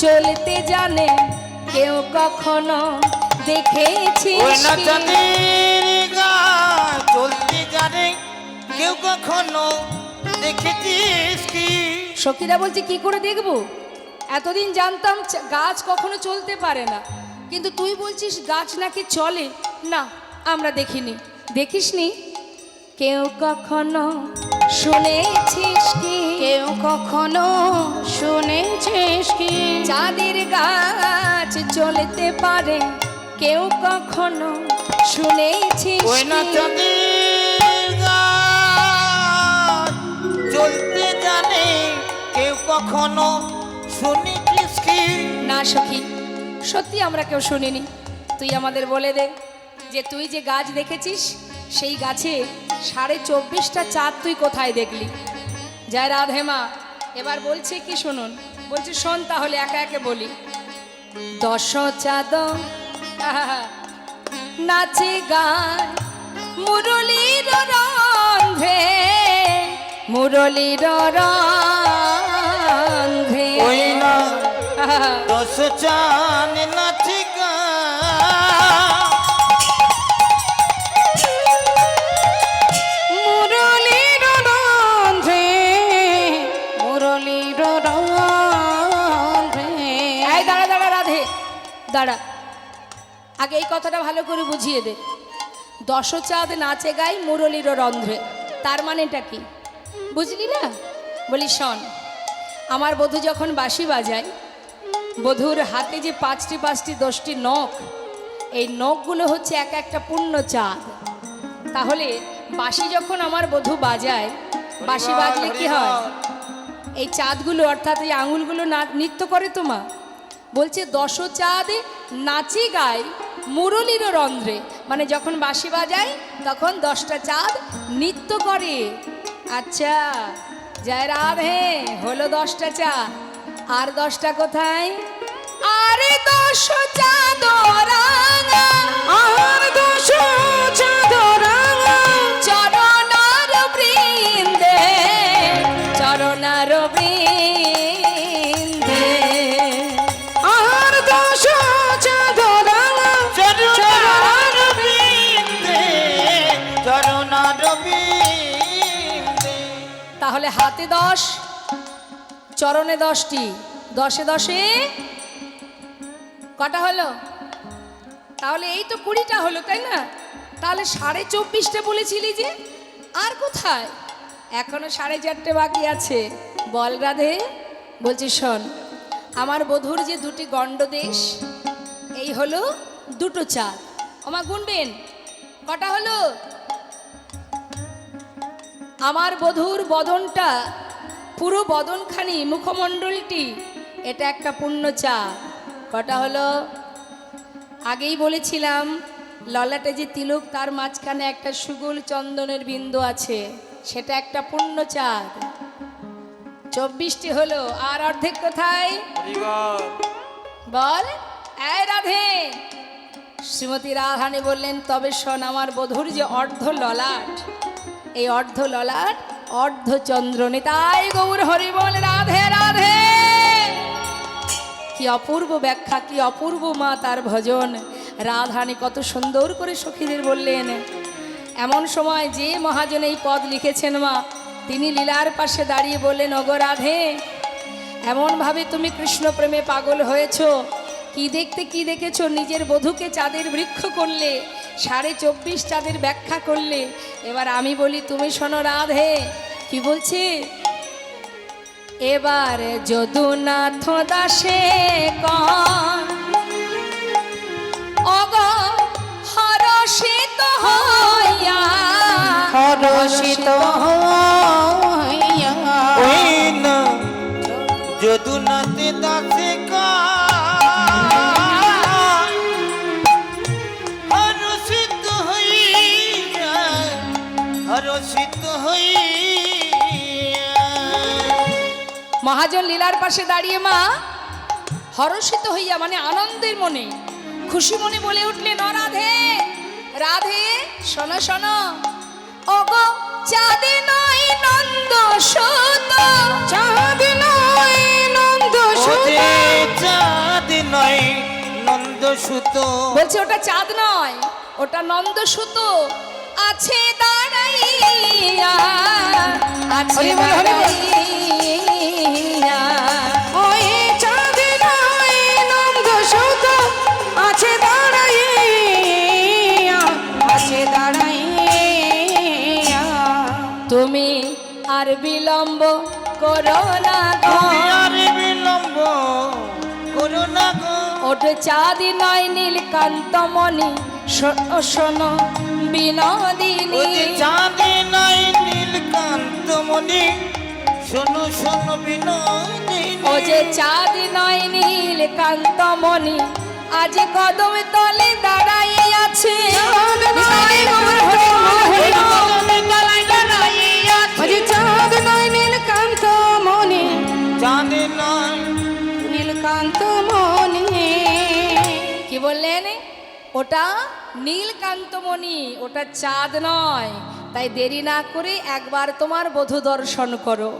চলতে জানে কেউ কখনো দেখেছিস ওই না কি? চাঁদের গাছ চলতে জানে কেউ কখনো দেখেছিস কি সখীরা বলছে কি করে দেখবো এতদিন জানতাম গাছ কখনো চলতে পারে না কিন্তু তুই বলছিস গাছ নাকি চলে না আমরা দেখিনি দেখিসনি কেউ কখনো শুনেছিস কি কেউ কখনো শুনেছিস কি চাঁদের গাছ চলতে পারে কেউ কখনো শুনেছিস ওই না কি? চাঁদের গাছ চলতে জানে কেউ কখনো শুনেছিস কি না সখী সত্যি আমরা কেউ শুনিনি তুই আমাদের বলে দে যে তুই যে গাছ দেখেছিস সেই গাছে 24.5টা চাঁদ তুই কোথায় দেখলি জয় রাধে মা এবার বলছে কি শুনুন বলছে শোন তাহলে একা একে বলি 10 চাঁদ নাচে গায় মুরলীর রন্ধে মুরলীর রন্ধে ওই না দশ চান নাচি গা মুরলীর রন্ধ্রে মুরলীর রন্ধ্রে এই দাঁড়া দাঁড়া রাধে দাঁড়া আগে এই কথাটা ভালো করে বুঝিয়ে দে 10 চাঁদ নাচে গাই মুরলীর রন্ধ্রে তার মানেটা কি বুঝলি না বলি শোন আমার বধূ যখন বাঁশি বাজায় বধূর হাতে যে 5টি 10টি নখ এই নখগুলো হচ্ছে এক একটা পূর্ণ চাঁদ তাহলে বাঁশি যখন আমার বধূ বাজায় বাঁশি বাজলে কি হয় এই চাঁদগুলো অর্থাৎ এই আঙুলগুলো নৃত্য করে তো মা বলছে 10 চাঁদ নাচি গায় মুরলীর রন্ধ্রে মানে যখন বাঁশি বাজায় তখন 10টা চাঁদ নৃত্য করে আচ্ছা জয় রাধে হলো 10টা চাঁদ আর 10টা কোথায় আরে 10 চাঁদ রাঙা আর দশ চাঁদ রাঙা চরণার বৃন্দে চরণার বৃন্দে আর দশ চাঁদ রাঙা চরণার বিন্দে চরণার বিন্দে তাহলে হাতে 10 চরণে 10টি 10 এ 10 কটা হলো তাহলে এই তো 20টা হলো তাই না তাহলে 24.5টা বলেছিলি যে আর কোথায়, এখনো 4:30 বাকি আছে। বল রাধে। বলছি শোন, আমার বধূর যে 2টি গণ্ডদেশ, এই হলো 2টো চাঁদ। ওমা গুনবেন কটা হলো? আমার বধূর বদনটা, পুরো বদনখানি, মুখমণ্ডলটি, এটা একটা পূর্ণ চাঁদ। কটা হলো? আগেই বলেছিলাম ললাটে যে তিলক, তার মাঝখানে একটা সুগুল চন্দনের বিন্দু আছে, সেটা একটা পূর্ণ চাঁদ। 24টি হলো। আর অর্ধেক কোথায়? বল এই রাধে। শ্রীমতী রাধারানী বললেন, তবে শোন, আমার বধূর যে অর্ধ ললাট, এই অর্ধ ললাট অর্ধ চন্দ্রনী। তাই গৌর হরি বল রাধে রাধে। কি অপূর্ব ব্যাখ্যা, কি অপূর্ব মা তার ভজন। রাধারানী কত সুন্দর করে সখীদের বললেন। এমন সময় যে মহাজন এই পদ লিখেছেন মা, তিনি লীলার পাশে দাঁড়িয়ে বললেন, ওগো রাধে, এমনভাবে তুমি কৃষ্ণ প্রেমে পাগল হয়েছ, কি দেখতে কি দেখেছ, নিজের বধূকে চাঁদের বৃক্ষ করলে, 24.5 চাঁদের ব্যাখ্যা করলে। এবার আমি বলি, তুমি শোনো রাধে কি বলছি। এবার যদুনাথ দাসে কন অগ হরষিত হইয়া, হরষিত হইয়া ওই না যদুনাথে দাসে হরষিত হইয়া, হরষিত হইয়া। মহাজন লীলার পাশে দাঁড়িয়ে মা হরষিত হইয়া মানে আনন্দের মনে, খুশি মনে বলে উঠলেন, ও রাধে রাধে, শোনো শোনো, ওগো চাঁদ নয় নন্দ সুত, চাঁদ নয় নন্দ সুত, চাঁদ নয় নন্দ সুত। বলছে ওটা চাঁদ নয়, ওটা নন্দ সুত। আছে দাঁড়াইয়া, আছে হরি বল, হরি বল। দাঁড়াইয়া, ওই চাঁদ নয় নন্দ সুত, আছে দাঁড়াইয়া, আছে দাঁড়াইয়া। তুমি আর বিলম্ব করো না গো, আর বিলম্ব করো না গো। ওটা চাঁদ নয় নীলকান্তমণি, শোনো শোনো বিনোদিনী। চাঁদ নাই নীলকান্তমণি, শোনো শোনো বিনোদিনী। ও যে চাঁদ নয় নীলকান্তমণি, আজ কদম তলে দাঁড়াইয়ে আছে। চাঁদ নয় ওই চাঁদ নয় নীলকান্ত মনি, চাঁদ নয় নীলকান্ত মনি। কি বললেন? ওটা নীলকান্তমণি, ওটা চাঁদ নয়। তাই দেরি না করে একবার তোমার বধূ দর্শন করো,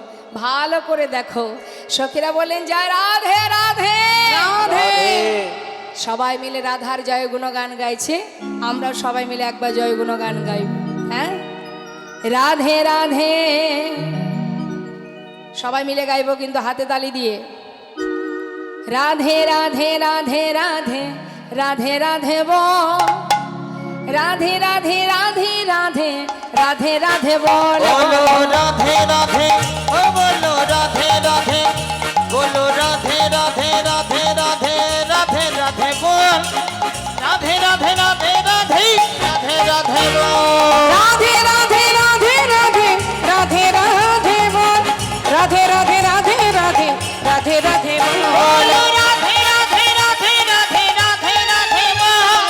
ভালো করে দেখো। সখীরা বললেন, জয় রাধে রাধে রাধে। সবাই মিলে রাধার জয় গুণগান গাইছে, আমরা সবাই মিলে একবার জয় গুণগান গাইব। হ্যাঁ, রাধে রাধে সবাই মিলে গাইব, কিন্তু হাতে তালি দিয়ে। রাধে রাধে রাধে রাধে রাধে রাধে বল, রাধে রাধে রাধে রাধে রাধে রাধে বল। বলো রাধে রাধে, ও বলো রাধে রাধে, বলো রাধে রাধে রাধে রাধে রাধে রাধে বল। রাধে রাধে রাধে রাধে রাধে রাধে বল। রাধে রাধে রাধে রাধে রাধে রাধে বল, রাধে রাধে রাধে রাধে রাধে রাধে বল। বলো রাধে রাধে রাধে রাধে রাধে রাধে বল।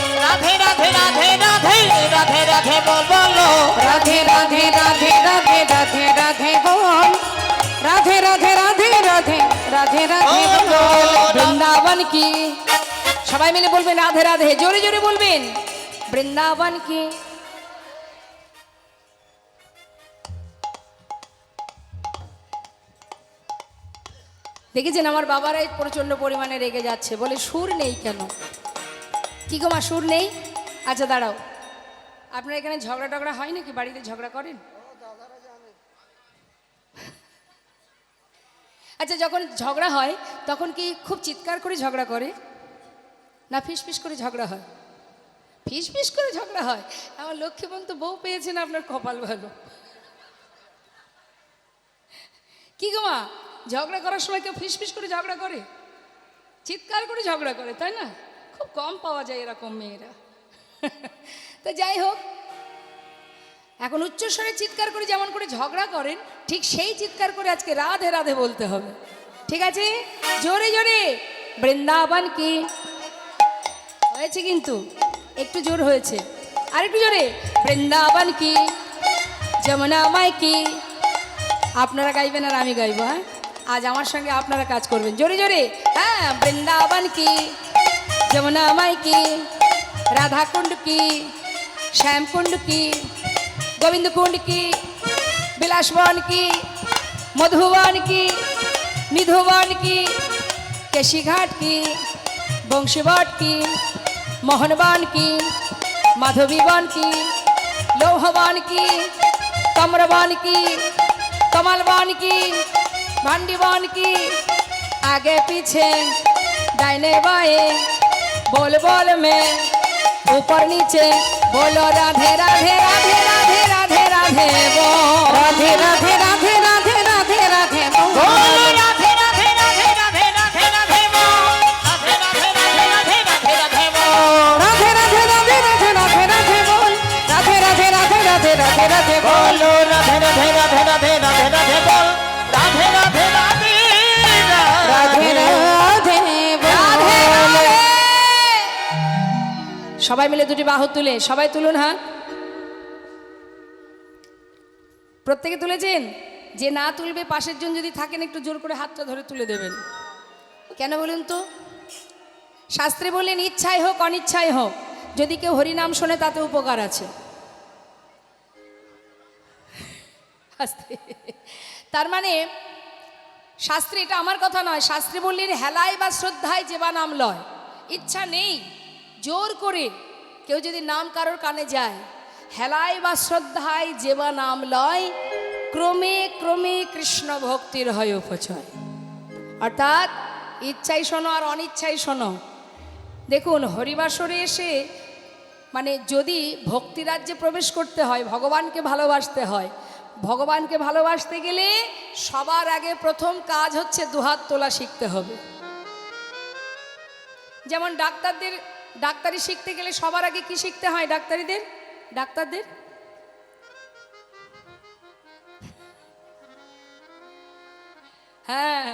রাধে রাধে রাধে রাধে রাধে রাধে বল। বলো রাধে রাধে রাধে রাধে রাধে রাধে বল, রাধে রাধে রাধে রাধে রাধে রাধে বল। বৃন্দাবন কি, সবাই মিলে বলবেন রাধে রাধে, জোরে জোরে বলবেন বৃন্দাবন কি। দেখেছেন আমার বাবারাই প্রচন্ড পরিমাণে রেগে যাচ্ছে, বলে সুর নেই কেন। কি গো মা, সুর নেই? আচ্ছা দাঁড়াও, আপনার এখানে ঝগড়া টগড়া হয় নাকি? বাড়িতে ঝগড়া করেন? আচ্ছা, যখন ঝগড়া হয় তখন কি খুব চিৎকার করে ঝগড়া করে, না ফিস ফিস করে ঝগড়া হয়? ফিস ফিস করে ঝগড়া হয়? আমার লক্ষ্মীবন্ত বউ পেয়েছেন, আপনার কপাল ভালো। কি গো মা, ঝগড়া করার সময় কেউ ফিস ফিস করে ঝগড়া করে? চিৎকার করে ঝগড়া করে, তাই না? খুব কম পাওয়া যায় এরকম মেয়েরা। তা যাই হোক, এখন উচ্চস্বরে চিৎকার করে যেমন করে ঝগড়া করেন, ঠিক সেই চিৎকার করে আজকে রাধে রাধে বলতে হবে। ঠিক আছে? জোরে জোরে বৃন্দাবন কি হয়েছে, কিন্তু একটু জোর হয়েছে, আর একটু জোরে বৃন্দাবন কি, যমুনা মাই কি। আপনারা গাইবেন আর আমি গাইবো। হ্যাঁ, আজ আমার সঙ্গে আপনারা কাজ করবেন, জোরে জোরে। হ্যাঁ, বৃন্দাবন কি, যমুনা মাই কি, রাধা কুণ্ড কি, শ্যাম কুণ্ড কি, গোবিন্দ কুণ্ড কি, বিলাসবন কি, মধুবন কি, নিধুবন কি, কেশিঘাট কি, বংশীবট কি, মোহনবন কি, মাধবীবন কি, লৌহবন কি, कमरबन की, कमलबन की, भांडीबन की, आगे पीछे दाहिने बाएं बोल बोल में ऊपर नीचे बोलो राधे राधे राधे राधे राधे राधे बोल राधे राधे राधे राधे राधे राधे बोल बोलो राधे राधे राधे राधे राधे राधे बोल राधे राधे राधे राधे राधे बोल राधे राधे राधे राधे राधे राधे बोल राधे राधे राधे राधे राधे राधे बोल बोलो राधे राधे राधे राधे राधे राधे बोल राधे राधे राधे राधे राधे बोल সবাই মিলে দুটি বাহু তুলে সবাই তুলুন হাত। প্রত্যেকে তুলেছেন? যে না তুলবে পাশের জন যদি থাকেন একটু জোর করে হাতটা ধরে তুলে দেবেন। কেন বলুন তো? শাস্ত্রে বললেন ইচ্ছাই হোক অনিচ্ছাই হোক, যদি কেউ হরিনাম শোনে তাতে উপকার আছে। তার মানে শাস্ত্রে, এটা আমার কথা নয়, শাস্ত্রে বললেন হেলায় বা শ্রদ্ধায় যে বা নাম লয়। ইচ্ছা নেই, জোর করে কেউ যদি নাম কারোর কানে যায়, হেলায় বা শ্রদ্ধায় যে বা নাম লয়, ক্রমে ক্রমে কৃষ্ণ ভক্তির হয় উপচয়। অর্থাৎ ইচ্ছাই শোনো আর অনিচ্ছাই শোনো। দেখুন, হরিবাসরে এসে মানে যদি ভক্তিরাজ্যে প্রবেশ করতে হয়, ভগবানকে ভালোবাসতে হয়, ভগবানকে ভালোবাসতে গেলে সবার আগে প্রথম কাজ হচ্ছে দুহাত তোলা শিখতে হবে। যেমন ডাক্তারি শিখতে গেলে সবার আগে কি শিখতে হয়? ডাক্তারদের হ্যাঁ,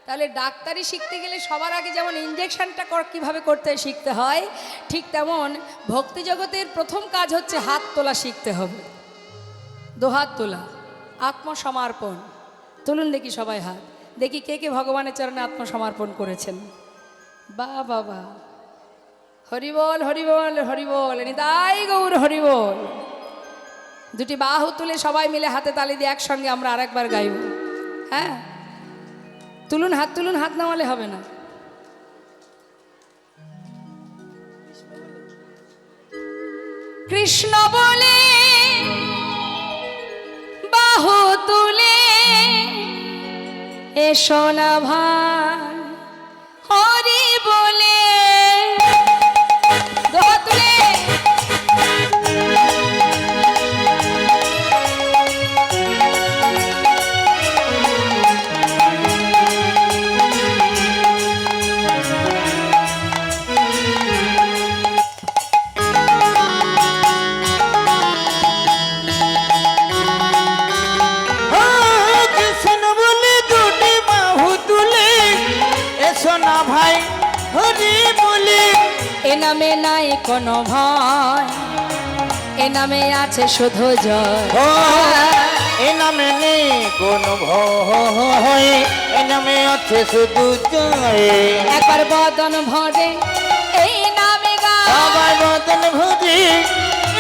তাহলে ডাক্তারি শিখতে গেলে সবার আগে যেমন ইঞ্জেকশনটা কিভাবে করতে হয় শিখতে হয়, ঠিক তেমন ভক্তি জগতের প্রথম কাজ হচ্ছে হাত তোলা শিখতে হবে। দুহাত তোলা, আত্মসমর্পণ। তুলুন দেখি সবাই হাত, দেখি কে কে ভগবানের চরণে আত্মসমর্পণ করেছেন। বা বাবা, হরিবল হরিবল হরিবল, নিতাই গৌর হরিবল। দুটি বাহু তুলে সবাই মিলে হাতে তালি দিয়ে একসঙ্গে আমরা আরেকবার গাইব। হ্যাঁ, তুলুন হাত, তুলুন হাত, নামালে হবে না। কৃষ্ণ বলে বাহু তুলে এসো না ভাই, হরি বলে দোয়া তুলে कृष्ण बोले दुटी बाहु तुले एसो ना भाई हरि बोले। এ নামে নাই কোনো ভয়, এ নামে আছে শুধু জয়। ও এ নামে নেই কোন ভয়, এ নামে আছে শুধু জয়। একবার বদন ভরে এই নামে গাও, সবাই বদন ভুজি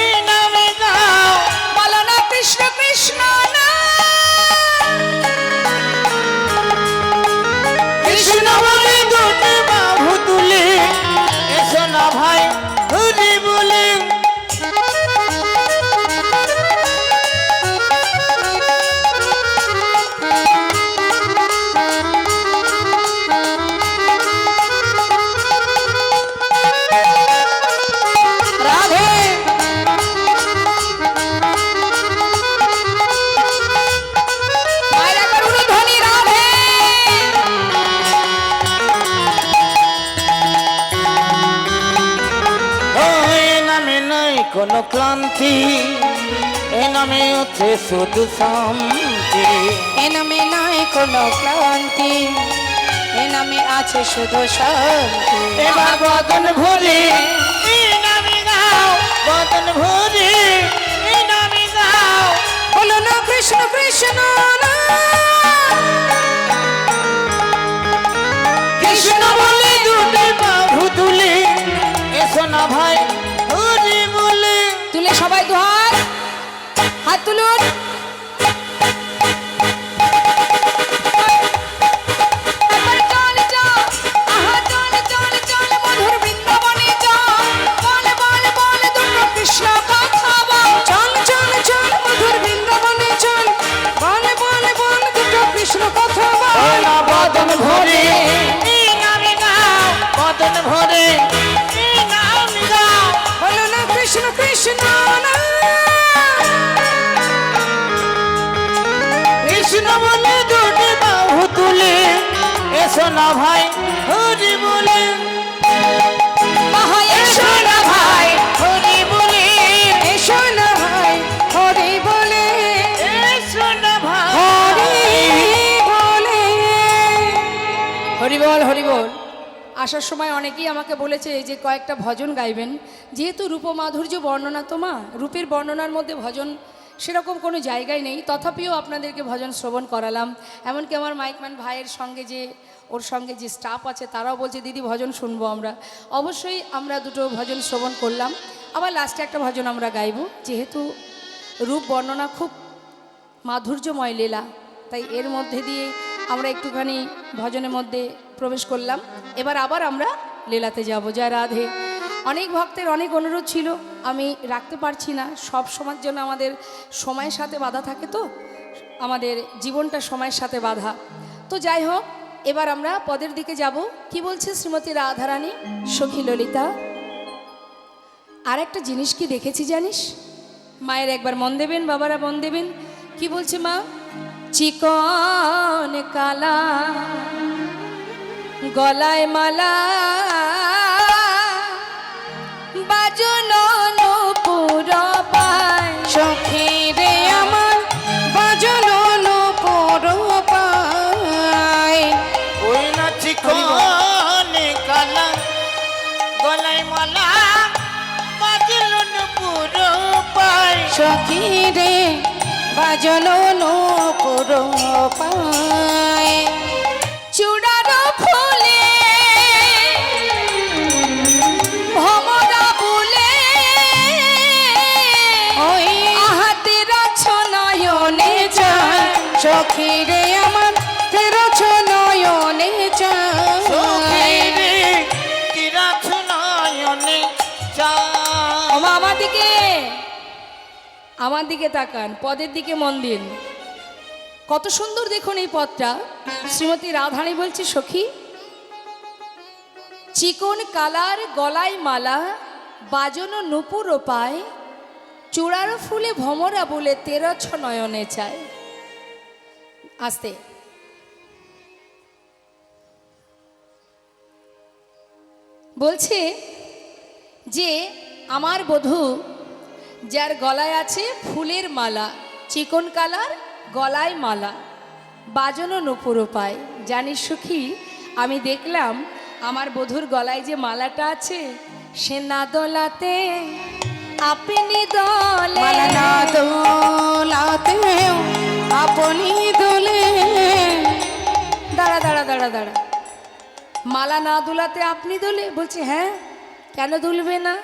এই নামে গাও, বলো না কৃষ্ণ কৃষ্ণ না। কৃষ্ণ বলে দুটি বাহু তুলে এসো না ভাই হরি বলে। কোনো ক্লান্তি, এ নামে হচ্ছে শুধু শান্তি। এ নামে নাই কোনো ক্লান্তি, এ নামে আছে শুধু শান্তি। এবার বদন ভরে এই নামে গাও, বদন ভরে এই নামে গাও। বলো না কৃষ্ণ কৃষ্ণ না, কৃষ্ণ বলে দুটি বাহু তুলে, এসো না ভাই হরি বলে। তুলে সবাই দুহাত, হাত তুলুন। এবার চল চল, আহা চল চল চল, মধুর বৃন্দাবনে চল। বল বল বল দুটো কৃষ্ণ কথা বল। চল চল চল, মধুর বৃন্দাবনে চল। বল বল বল দুটো কৃষ্ণ কথা বল। না বদন ভরে এই নামে গাও, বদন ভরে এই নামে গাও। বলো না কৃষ্ণ কৃষ্ণ না, কৃষ্ণ বলে দুটি বাহু তুলে, এসো না ভাই হরি বলে। আহা এসো না ভাই, হরি বলে, এসো না ভাই, হরি বলে, এসো না ভাই। হরি বলে। হরি বল হরি বল। আসার সময় অনেকেই আমাকে বলেছে যে কয়েকটা ভজন গাইবেন, যেহেতু রূপমাধুর্য বর্ণনা তো মা, রূপের বর্ণনার মধ্যে ভজন সেরকম কোনো জায়গায় নেই, তথাপিও আপনাদেরকে ভজন শ্রবণ করালাম। এমনকি আমার মাইকম্যান ভাইয়ের সঙ্গে যে ওর সঙ্গে যে স্টাফ আছে তারাও বলছে দিদি ভজন শুনবো আমরা। অবশ্যই আমরা দুটো ভজন শ্রবণ করলাম, আবার লাস্টে একটা ভজন আমরা গাইব। যেহেতু রূপ বর্ণনা খুব মাধুর্যময় লীলা, তাই এর মধ্যে দিয়ে আমরা একটুখানি ভজনের মধ্যে প্রবেশ করলাম। এবার আবার আমরা লীলাতে যাব। জয় রাধে। অনেক ভক্তের অনেক অনুরোধ ছিল, আমি রাখতে পারছি না, সব সময়ের জন্য আমাদের সময়ের সাথে বাধা থাকে, তো আমাদের জীবনটা সময়ের সাথে বাধা। তো যাই হোক, এবার আমরা পদের দিকে যাব। কি বলছে শ্রীমতী রাধারানী সখী ললিতা? আর একটা জিনিস কি দেখেছি জানিস? মায়ের একবার মন দেবেন, বাবারা মন দেবেন। কি বলছে মা? চিকন কালা গলায় মালা, বাজনো নূপুর পায়। সখী রে আমার বাজলো নূপুর পায়। ওই না চিকনে কালা গলায় মালা, বাজলো নূপুর পায়। সখী রে বাজলো নূপুর পায়। চূড়ার ফুলে ভমরা বুলে, ওই আহাতের ছনয়নে চায়। সখী রে আমার তেরছ নয়নে সখী চায়। রে তিরাছ নয়নে চায়। ওমা আমার দিকে তাকান, পদের দিকে মন দিন। কত সুন্দর দেখুন এই পদটা। শ্রীমতী রাধারানী বলছে সখী, চিকন কালার গলায় মালা, বাজনো নূপুর পায়, চূড়ার ফুলে ভমরা বলে তেরছ নয়নে চায়। আস্তে বলছে যে আমার বধূ যার গলায় আছে ফুলের মালা, চিকন কালার গলায় মালা, বাজনো নূপুর পায়। জানিস সখী, আমি দেখলাম আমার বধূর গলায় যে মালাটা আছে, সে না দোলাতে আপনি দোলে। মালা না দোলাতে আপনি দোলে। দাঁড়া দাঁড়া দাঁড়া দাঁড়া, মালা না দোলাতে আপনি দোলে? বলছে হ্যাঁ, কেন দুলবে না?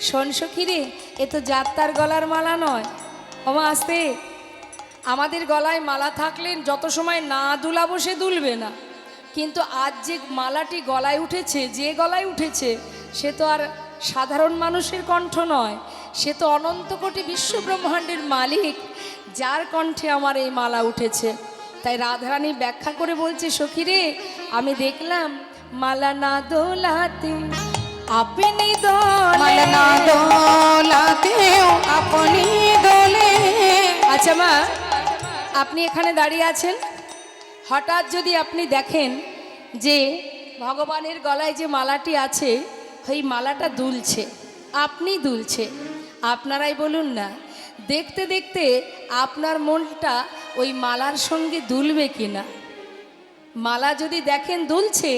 শোন সখী রে, এ তো যাত্রার গলার মালা নয়। ওমা আস্তে, আমাদের গলায় মালা থাকলে যত সময় না দুলাবো সে দুলবে না, কিন্তু আজ যে মালাটি গলায় উঠেছে, যে গলায় উঠেছে, সে তো আর সাধারণ মানুষের কণ্ঠ নয়, সে তো অনন্ত কোটি বিশ্ব ব্রহ্মাণ্ডের মালিক, যার কণ্ঠে আমার এই মালা উঠেছে। তাই রাধারানী ব্যাখ্যা করে বলছে সখী রে, আমি দেখলাম মালা না দোলাতে আপনি দোলে। মালা না দোলাতে আপনি দোলে। আচ্ছা মা, আপনি এখানে দাঁড়িয়ে আছেন, হঠাৎ যদি আপনি দেখেন যে ভগবানের গলায় যে মালাটি আছে, ওই মালাটা দুলছে, আপনি দুলছে, আপনারাই বলুন না, দেখতে দেখতে আপনার মনটা ওই মালার সঙ্গে দুলবে কিনা। মালা যদি দেখেন দুলছে,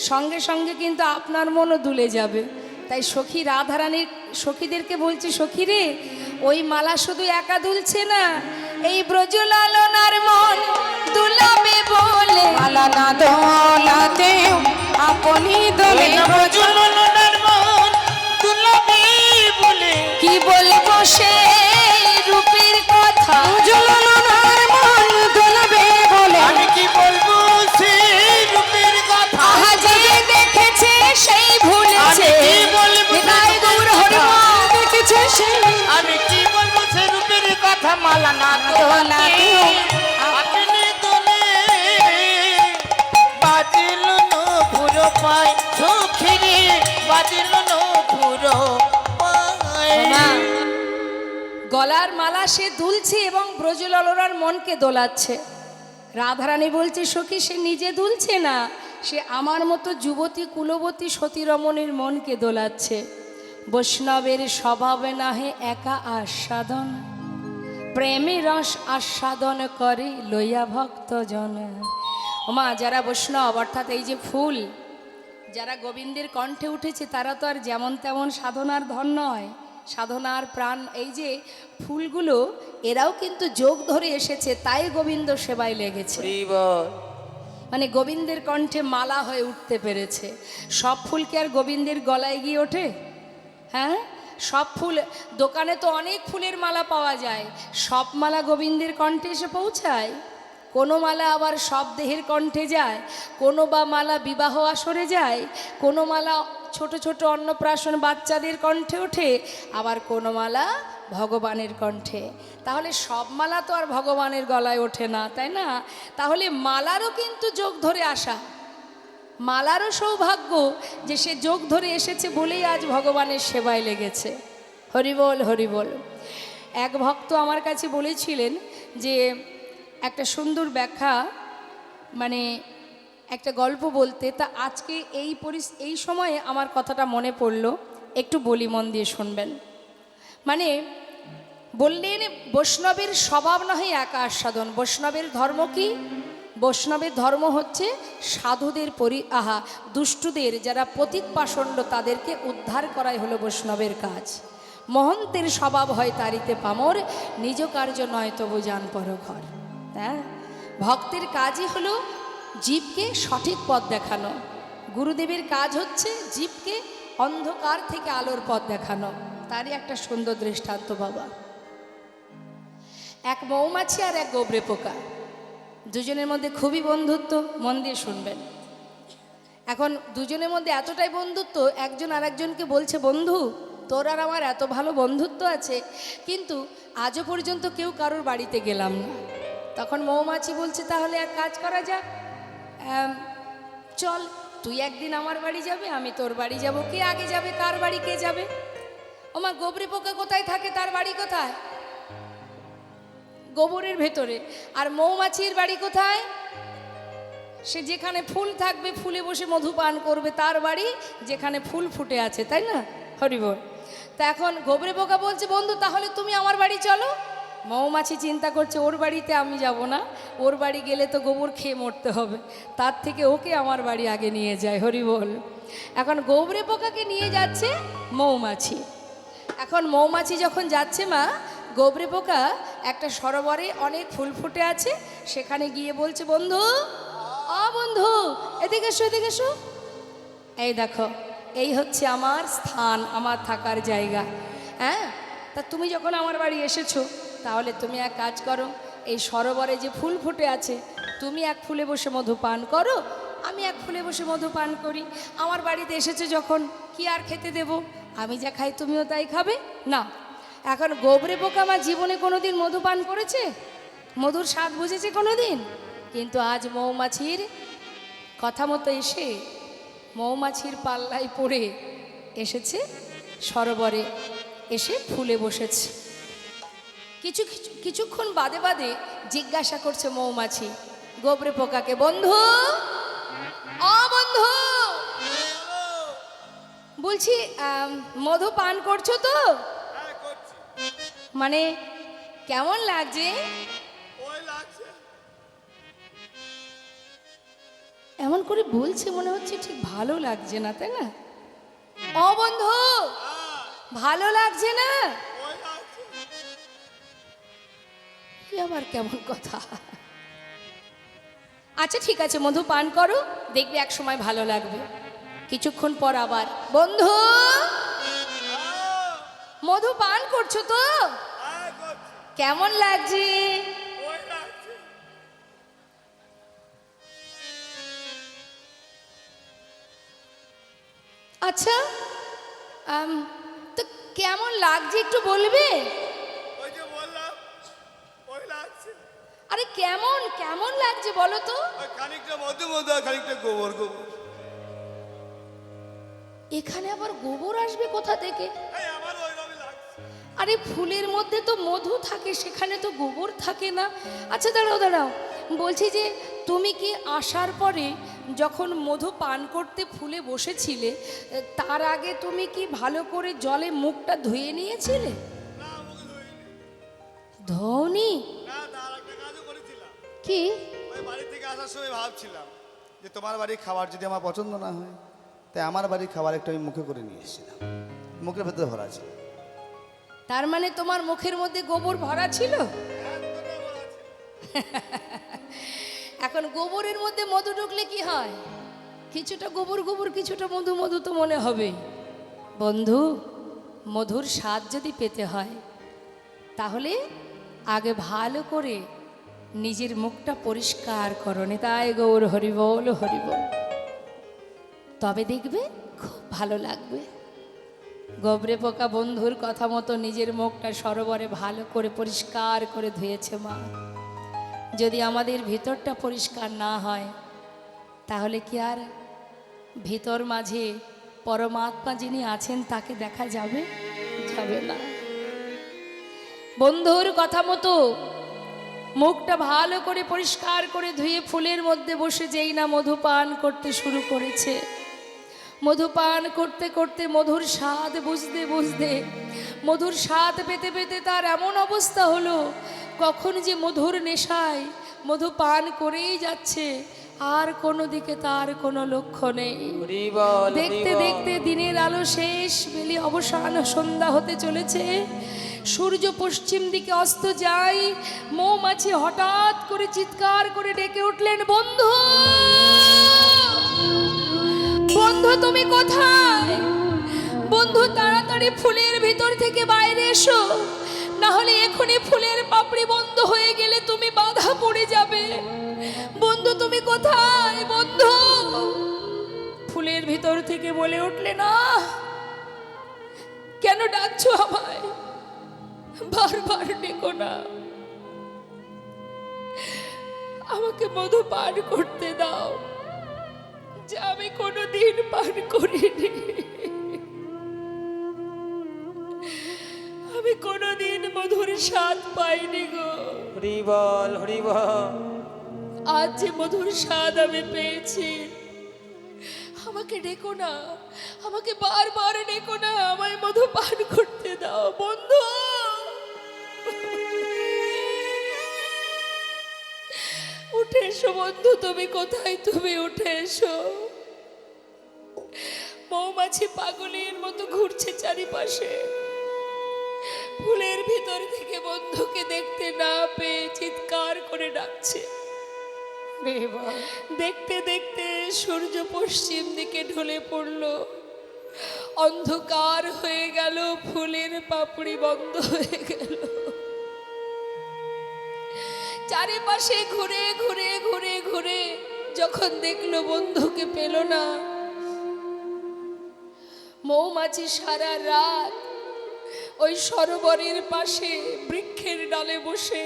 সঙ্গে সঙ্গে কিন্তু আপনার মনও দুলে যাবে। তাই সখী রাধারানীর সখীদেরকে বলছে, সখী রে, ওই মালা শুধু একা দুলছে না, এই ব্রজলালনার মন দুলাবে বলে মালা না দোলাতে আপনি দোলে ব্রজলালনার মন দুলাবে বলে কি বলবো সে রূপের কথা। ব্রজলালনার মন দোলবে বলে আমি কি বলবো সেই রূপের কথা। আহা যে দেখেছে সেই ভুলেছে। আমি কি বলবো নিতাই গৌর হরিবল। দেখেছে সে আমি কি বলবো সে রূপের কথা। মালা না দোলাতে আপনি দোলে বাজিল নো পুরো পায় সখীরে, বাজিল নো পুরো পায়। মা, গলার মালা সে দুলছে এবং ব্রজললনার মনকে দোলাচ্ছে। রাধারানী বলছে, সখী সে নিজে দুলছে না, সে আমার মতো যুবতী কুলবতী সতীরমণীর মনকে দোলাচ্ছে। বৈষ্ণবের স্বভাবে নাহে একা আস্বাদন, প্রেমে রস আস্বাদন করে লইয়া ভক্তজন। ওমা, যারা বৈষ্ণব অর্থাৎ এই যে ফুল, যারা গোবিন্দের কণ্ঠে উঠেছে, তারা তো আর যেমন তেমন সাধনার ধন নয়, সাধনার প্রাণ। এই যে ফুলগুলো, এরাও কিন্তু যোগ ধরে এসেছে, তাই গোবিন্দ সেবায় লেগেছে। মানে গোবিন্দের কণ্ঠে মালা হয়ে উঠতে পেরেছে। সব ফুল কি আর গোবিন্দের গলায় গিয়ে ওঠে? হ্যাঁ, সব ফুল, দোকানে তো অনেক ফুলের মালা পাওয়া যায়, সব মালা গোবিন্দের কণ্ঠে এসে পৌঁছায়? কোনো মালা আবার সব দেহের কণ্ঠে যায়, কোনো বা মালা বিবাহ আসরে যায়, কোনো মালা ছোট ছোট অন্নপ্রাশন বাচ্চাদের কণ্ঠে ওঠে, আবার কোনো মালা ভগবানের কণ্ঠে। তাহলে সব মালা তো আর ভগবানের গলায় ওঠে না, তাই না? তাহলে মালারও কিন্তু যোগ ধরে আসা, মালারও সৌভাগ্য যে সে যোগ ধরে এসেছে বলেই আজ ভগবানের সেবায় লেগেছে। হরিবল হরিবল। এক ভক্ত আমার কাছে বলেছিলেন যে একটা সুন্দর ব্যাখ্যা, মানে একটা গল্প বলতে। তা আজকে এই সময়ে আমার কথাটা মনে পড়লো, একটু বলি, মন দিয়ে শুনবেন। মানে বললেন, বৈষ্ণবের স্বভাব নয় একা আস্বাদন। বৈষ্ণবের ধর্ম কি? বৈষ্ণবের ধর্ম হচ্ছে সাধুদের দুষ্টুদের, যারা পতিত পাষণ্ড, তাদেরকে উদ্ধার করাই হলো বৈষ্ণবের কাজ। মহন্তের স্বভাব হয় তারিতে পামর, নিজ কার্য নয় তবু যান পর ঘর। হ্যাঁ, ভক্তের কাজই হলো জীবকে সঠিক পথ দেখানো। গুরুদেবের কাজ হচ্ছে জীবকে অন্ধকার থেকে আলোর পথ দেখানো। তারই একটা সুন্দর দৃষ্টান্ত বাবা। এক মৌমাছি আর এক গোবরে পোকা, দুজনের মধ্যে খুবই বন্ধুত্ব। মন দিয়ে শুনবেন। এখন দুজনের মধ্যে এতটাই বন্ধুত্ব, একজন আরেকজনকে বলছে, বন্ধু তোর আর আমার এত ভালো বন্ধুত্ব আছে, কিন্তু আজও পর্যন্ত কেউ কারোর বাড়িতে গেলাম না। তখন মৌমাছি বলছে, তাহলে এক কাজ করা যাক, চল তুই একদিন আমার বাড়ি যাবে, আমি তোর বাড়ি যাব। কে আগে যাবে, কার বাড়ি কে যাবে? ওমা, গোবরে পোকা কোথায় থাকে, তার বাড়ি কোথায়? গোবরের ভেতরে। আর মৌমাছির বাড়ি কোথায়? সে যেখানে ফুল থাকবে, ফুলে বসে মধু পান করবে, তার বাড়ি যেখানে ফুল ফুটে আছে, তাই না? হরিবল। তা এখন গোবরে পোকা বলছে, বন্ধু তাহলে তুমি আমার বাড়ি চলো। মৌমাছি চিন্তা করছে, ওর বাড়িতে আমি যাব না, ওর বাড়ি গেলে তো গোবর খেয়ে মরতে হবে, তার থেকে ওকে আমার বাড়ি আগে নিয়ে যায়। হরিবল। এখন গোবরে পোকাকে নিয়ে যাচ্ছে মৌমাছি। এখন মৌমাছি যখন যাচ্ছে, মা, গোবরে পোকা একটা সরোবরে অনেক ফুল ফুটে আছে, সেখানে গিয়ে বলছে, বন্ধু, বন্ধু এদিকে এসো, এদিকে এসো। এই দেখো, এই হচ্ছে আমার স্থান, আমার থাকার জায়গা। হ্যাঁ, তা তুমি যখন আমার বাড়ি এসেছো, তাহলে তুমি এক কাজ করো, এই সরোবরে যে ফুল ফুটে আছে, তুমি এক ফুলে বসে মধু পান করো, আমি এক ফুলে বসে মধু পান করি। আমার বাড়িতে এসেছো যখন, কি আর খেতে দেব? আমি যা খাই তুমিও তাই খাবে না? এখন গোবরে পোকা আমার জীবনে কোনোদিন মধু পান করেছে? মধুর স্বাদ বুঝেছে কোনোদিন? কিন্তু আজ মৌমাছির কথা মতো এসে মৌমাছির পাল্লায় পড়ে এসেছে সরোবরে, এসে ফুলে বসেছে। কিছুক্ষণ বাদে বাদে জিজ্ঞাসা করছে মৌমাছি গোবরে পোকাকে, বন্ধু, বন্ধু, বলছি মধু পান করছো তো? মানে কেমন লাগছে? ওই লাগছে। এমন করে বলছে মনে হচ্ছে ঠিক ভালো লাগছে না, তাই না? ও বন্ধু, ভালো লাগছে না? ওই লাগছে। এ আবার কেমন কথা? আচ্ছা ঠিক আছে, মধু পান করো, দেখবে এক সময় ভালো লাগবে। কিছুক্ষণ পর আবার বন্ধু, মধু পান করছো তো? হ্যাঁ, করছি। কেমন লাগছে? ওই লাগছে। আচ্ছা তো কেমন লাগছে একটু বলবে? ওই যে বললাম, ওই লাগছে। আরে কেমন কেমন লাগছে বলো তো? ওই খানিকটা মধু মধু আর খানিকটা গোবর গোবর। এখানে আবার গোবর আসবে কোথা থেকে? এই আমার ওইরকমই লাগছে। আরে ফুলের মধ্যে তো মধু থাকে, সেখানে তো গোবর থাকে না। আচ্ছা দাঁড়াও দাঁড়াও, বলছি যে তুমি কি আসার পরে যখন মধু পান করতে ফুলে বসেছিলে, তার আগে তুমি কি ভালো করে জলে মুখটা ধুয়ে নিয়েছিলে? না, মুখে ধুইনি। ধোনি? না, তার একটা কাজও করেছিলাম। কি? ওই বাড়ি থেকে আসার সময় ভাবছিলাম যে তোমার বাড়ির খাবার যদি আমার পছন্দ না হয়, তাই আমার বাড়ির খাবার একটু আমি মুখে করে নিয়ে এসেছিলাম। মুখের ভেতরে ভরা ছিল। তার মানে তোমার মুখের মধ্যে গোবর ভরা ছিল? এখন গোবরের মধ্যে মধু ঢুকলে কি হয়? কিছুটা গোবর গোবর, কিছুটা মধু মধু তো মনে হবে। বন্ধু, মধুর স্বাদ যদি পেতে হয় তাহলে আগে ভালো করে নিজের মুখটা পরিষ্কার করো। নিতাই গৌর হরিবল হরিবল, তবে দেখবে খুব ভালো লাগবে। গবরে পোকা বন্ধুর কথা মতো নিজের মুখটা সরোবরে ভালো করে পরিষ্কার করে ধুয়েছে মা। যদি আমাদের ভিতরটা পরিষ্কার না হয় তাহলে কি আর ভিতর মাঝে পরমাত্মা যিনি আছেন তাকে দেখা যাবে? যাবে না। বন্ধুর কথা মতো মুখটা ভালো করে পরিষ্কার করে ধুয়ে ফুলের মধ্যে বসে যেই না মধু পান করতে শুরু করেছে, মধু পান করতে করতে মধুর স্বাদ বুঝতে বুঝতে, মধুর স্বাদ পেতে পেতে তার এমন অবস্থা হলো, কখন যে মধুর নেশায় মধু পান করেই যাচ্ছে, আর কোনো দিকে তার কোনো লক্ষ্য নেই। দেখতে দেখতে দিনের আলো শেষ, বেলি অবসান, সন্ধ্যা হতে চলেছে। সূর্য পশ্চিম দিকে অস্ত যায়। মৌমাছি হঠাৎ করে চিৎকার করে ডেকে উঠলেন, বন্ধু বন্ধু তুমি কোথায়? বন্ধু তাড়াতাড়ি ফুলের ভিতর থেকে বাইরে এসো, না হলে এখনই ফুলের পাপড়ি বন্ধ হয়ে গেলে তুমি বাধা পড়ে যাবে। বন্ধু তুমি কোথায়? বন্ধু ফুলের ভিতর থেকে বলে উঠলে, না কেন ডাকছো আমায়? বারবার ডেকো না, আমাকে মধু পান করতে দাও, যা আমি কোনোদিন পান করিনি। আমি কোনোদিন মধুর স্বাদ পাইনি গো। হরিবল হরিবল। আজ যে মধুর স্বাদ আমি পেয়েছি, আমাকে ডেকো না, আমাকে বারবার ডেকো না, আমায় মধু পান করতে দাও। বন্ধু উঠে এসো, বন্ধু তুমি কোথায়? তুমি উঠে এসো। মৌমাছি পাগলের মতো ঘুরছে চারিপাশে, ফুলের ভিতর থেকে বন্ধুকে দেখতে না পেয়ে চিৎকার করে ডাকছে। দেখতে দেখতে সূর্য পশ্চিম দিকে ঢলে পড়ল, অন্ধকার হয়ে গেল, ফুলের পাপড়ি বন্ধ হয়ে গেল। চারিপাশে ঘুরে ঘুরে ঘুরে ঘুরে যখন দেখলো বন্ধুকে পেল না, মৌমাছি সারা রাত ওই সরোবরের পাশে বৃক্ষের ডালে বসে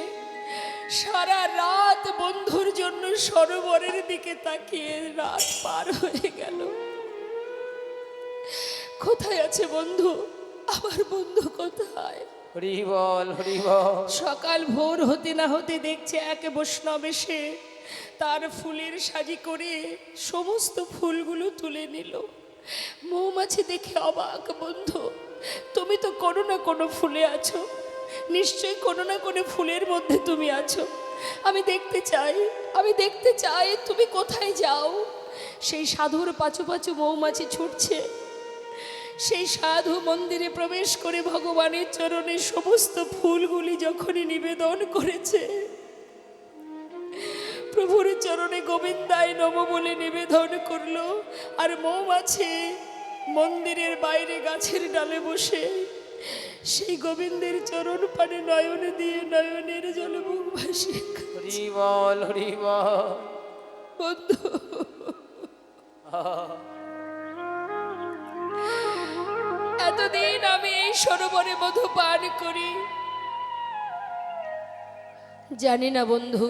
সারা রাত বন্ধুর জন্য সরোবরের দিকে তাকিয়ে রাত পার হয়ে গেল। কোথায় আছে বন্ধু? আমার বন্ধু কোথায়? হরিবল হরিবল। সকাল ভোর হতে না হতে দেখছে এক বৈষ্ণব এসে তার ফুলের সাজি করে সমস্ত ফুলগুলো তুলে নিল। মৌমাছি দেখে অবাক, বন্ধু তুমি তো কোনো না কোনো ফুলে আছো, নিশ্চয়ই কোনো না কোনো ফুলের মধ্যে তুমি আছো। আমি দেখতে চাই তুমি কোথায় যাও। সেই সাধুর পাছু পাছু মৌমাছি ছুটছে। সেই সাধু মন্দিরে প্রবেশ করে ভগবানের চরণে সমস্ত ফুলগুলি যখনই নিবেদন করেছে, প্রভুর চরণে গোবিন্দায় নম বলে নিবেদন করলো। আর মৌমাছি মন্দিরের বাইরে গাছের ডালে বসে সেই গোবিন্দের চরণ পানে নয়ন দিয়ে নয়নের জলে মুখ ভাসিয়ে হরি বল হরি বল। বন্ধু, এতদিন আমি এই সরোবরে মধু পান করি, জানি না বন্ধু,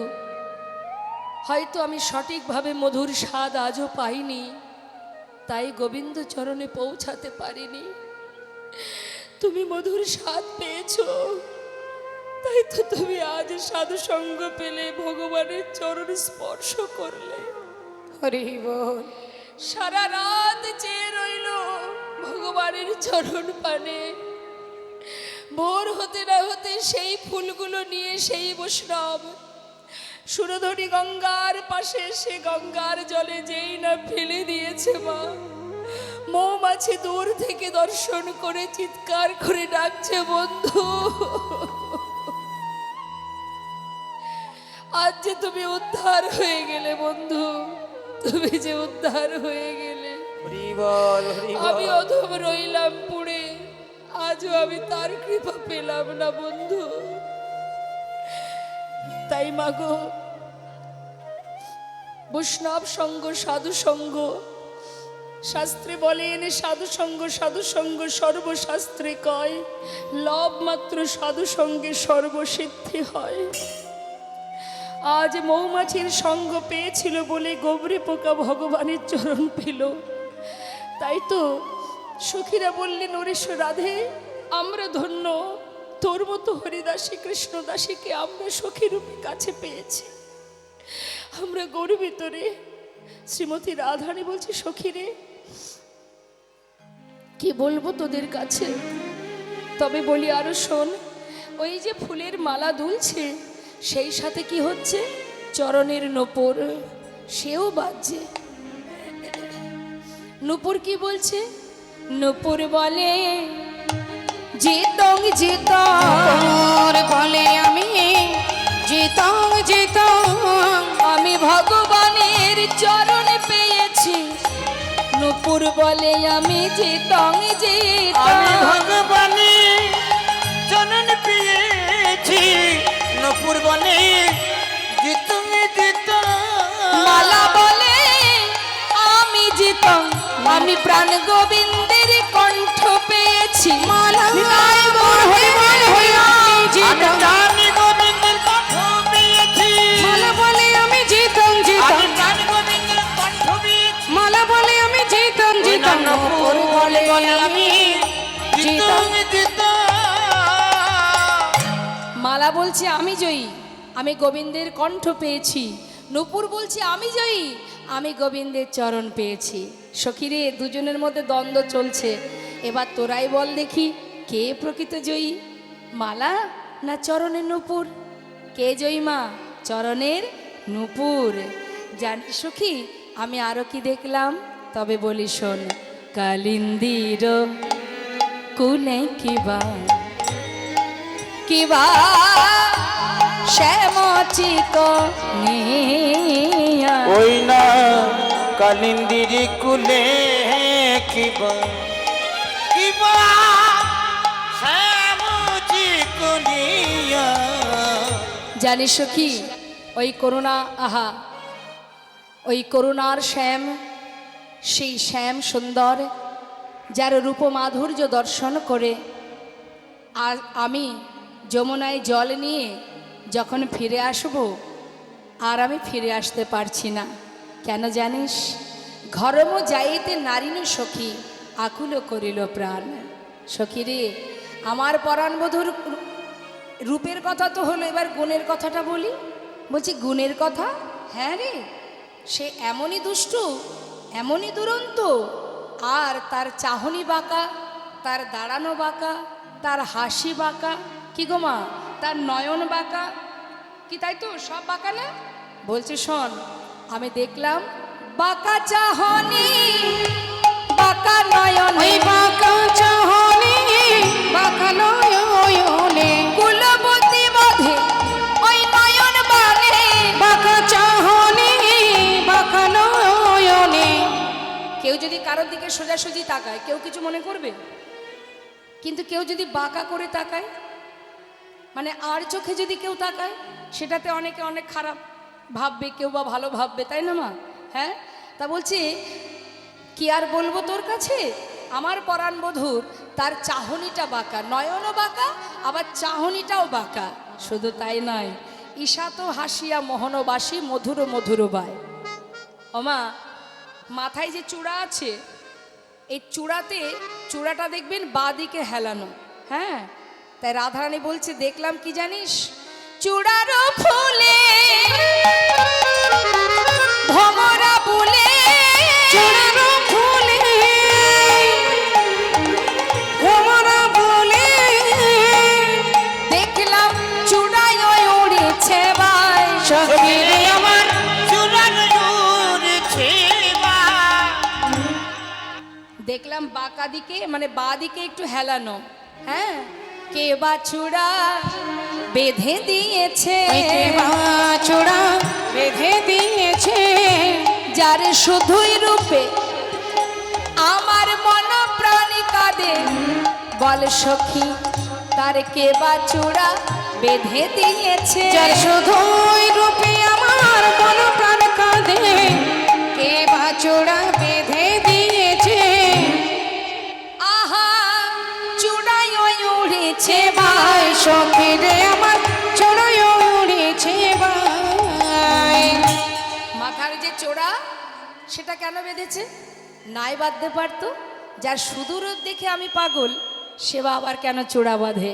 হয়তো আমি সঠিকভাবে মধুর স্বাদ আজও পাইনি, তাই গোবিন্দ চরণে পৌঁছাতে পারিনি। তুমি মধুর স্বাদ পেয়েছো, তাই তো তুমি আজ সাধু সঙ্গ পেলে ভগবানের চরণ স্পর্শ করলে। হরি বল। সারা রাত চেয়ে রইল ভগবানের চরণ পানে। ভোর হতে না হতে সেই ফুলগুলো নিয়ে সেই বৈষ্ণব সুরধনী গঙ্গার পাশে সে গঙ্গার জলে যেই না ফেলে দিয়েছে মা, মৌমাছি দূর থেকে দর্শন করে চিৎকার করে ডাকছে, বন্ধু আজ যে তুমি উদ্ধার হয়ে গেলে, বন্ধু তুমি যে উদ্ধার হয়ে গেলে। হরি বল হরি বল। আমি অধম রইলাম পুড়ে, আজও আমি তার কৃপা পেলাম না বন্ধু। তাই মাগো, বৈষ্ণব সঙ্গ সাধু সঙ্গ, শাস্ত্রে বলেন সাধু সঙ্গ সর্বশাস্ত্রে কয়, লব মাত্র সাধু সঙ্গে সর্বসিদ্ধি হয়। আজ মৌমাছির সঙ্গ পেয়েছিল বলে গবরি পোকা ভগবানের চরণ পেল। তাই তো সখীরা বললেন, ওরে রাধে আমরা ধন্য, তোর মতো হরিদাসী কৃষ্ণদাসীকে আমরা সখীরূপে কাছে পেয়েছি, আমরা গর্বিত রে। শ্রীমতী রাধারানী বলছে, সখীরে কি বলবো তোদের কাছে, তবে বলি আরো শোন। ওই যে ফুলের মালা দুলছে, সেই সাথে কি হচ্ছে, চরণের নূপুর সেও বাজছে। নূপুর কি বলছে, নূপুর বলে জিতং জিতং বলে আমি জিতং জিতং, আমি ভগবানের চরণ পেয়েছি। নূপুর বলে আমি জিতং জিতং, আমি ভগবানের চরণ পেয়েছি। নূপুর বলে জিতুম জিতুম, মালা বলে আমি জিতং, আমি প্রাণ গোবিন্দের কণ্ঠ পেয়েছি। মালা হরি বল হরি বল হরি আমি আমি জিতং, জানি গোবিন্দের কণ্ঠ পেয়েছি। মালা বলে আমি জিতং জিতং, আমি জানি গোবিন্দের কণ্ঠ পেয়েছি। মালা বলে আমি জিতং জিতং, নূপুর বলে আমি জিতং। জিতুম জিতুম, মালা বলছে আমি জয়ী, আমি গোবিন্দের কণ্ঠ পেয়েছি। নূপুর বলছে আমি জয়ী, আমি গোবিন্দের চরণ পেয়েছি। সখীরে দুজনের মধ্যে দ্বন্দ্ব চলছে, এবার তোরাই বল দেখি কে প্রকৃত জয়ী, মালা না চরণের নূপুর? কে জয়ী মা? চরণের নূপুর। জানিস সখী, আমি আরো কি দেখলাম, তবে বলি শোন। কালিন্দির কুনে কিবা কিবা শ্যামচিক নিয়া, ওই না কালিন্দির কুলে কিবা কিবা শ্যামজি কুনিয়া। জানিস কি, ওই করুণা, আহা ওই করুণার শ্যাম, সেই শ্যাম সুন্দর যার রূপ মাধুর্য দর্শন করে আর আমি যমুনায় জল নিয়ে যখন ফিরে আসব, আর আমি ফিরে আসতে পারছি না। কেন জানিস? ঘরম যাইতে নারিনী সখী আকুল করিল প্রাণ। সখী রে, আমার পরাণবধূর রূপের কথা তো হলো, এবার গুণের কথাটা বলি। বলছি গুণের কথা? হ্যাঁ রে, সে এমনই দুষ্টু, এমনই দুরন্ত, আর তার চাহনি বাঁকা, তার দাঁড়ানো বাঁকা, তার হাসি বাঁকা, কি গো মা, তার নয়ন বাঁকা, কি তাই তো সব বাঁকা না? বলছে শোন, আমি দেখলাম বাঁকা চাহনি বাঁকা নয়ন, ওই বাঁকা চাহনি বাঁকা নয়নে, কুলবতী বাঁধে ওই নয়ন বানে। বাঁকা চাহনি বাঁকা নয়নে। কেউ যদি কারোর দিকে সোজাসুজি তাকায় কেউ কিছু মনে করবে, কিন্তু কেউ যদি বাঁকা করে তাকায়, মানে আর চোখে যদি কেউ তাকায়, সেটাতে অনেকে অনেক খারাপ ভাববে, কেউ বা ভালো ভাববে, তাই না মা? হ্যাঁ, তা বলছি কি আর বলবো তোর কাছে, আমার পরাণ বধূর তার চাহনিটা বাঁকা, নয়নও বাঁকা, আবার চাহনিটাও বাঁকা। শুধু তাই নয়, ঈশা তো হাসিয়া মোহনবাসী মধুর মধুর বায়। ওমা, মাথায় যে চূড়া আছে, এই চূড়াটা দেখবেন বাঁ দিকে হেলানো। হ্যাঁ, তাই রাধারানী বলছে দেখলাম কি জানিস, চূড়ারও ফুলে ভমরা বুলে, চূড়ারও ফুলে ভমরা বুলে, দেখলাম চূড়ায় উড়েছে বাই। সখী রে আমার চূড়ার উড়ছে বা। দেখলাম বাঁকা দিকে মানে বাঁ দিকে একটু হেলানো। হ্যাঁ, কে বা চূড়া বেঁধে দিয়েছে, কে বা চূড়া বেঁধে দিয়েছে, যার শুধুই রূপে আমার মন প্রাণ কাঁদে, বল সখী তার কে বা চূড়া বেঁধে দিয়েছে। যার শুধুই রূপে আমার মন প্রাণ কাঁদে, কে বা চূড়া বেঁধে দিয়েছে। আহা চূড়ায় উড়েছে ভাই সখী রে আমার চূড়ায় উড়েছে ভাই। মাথার যে চোড়া সেটা কেন বেঁধেছে? নাই বাঁধতে পারতো, যার সুদূর দেখে আমি পাগল, সে বা আবার কেন চূড়া বাঁধে?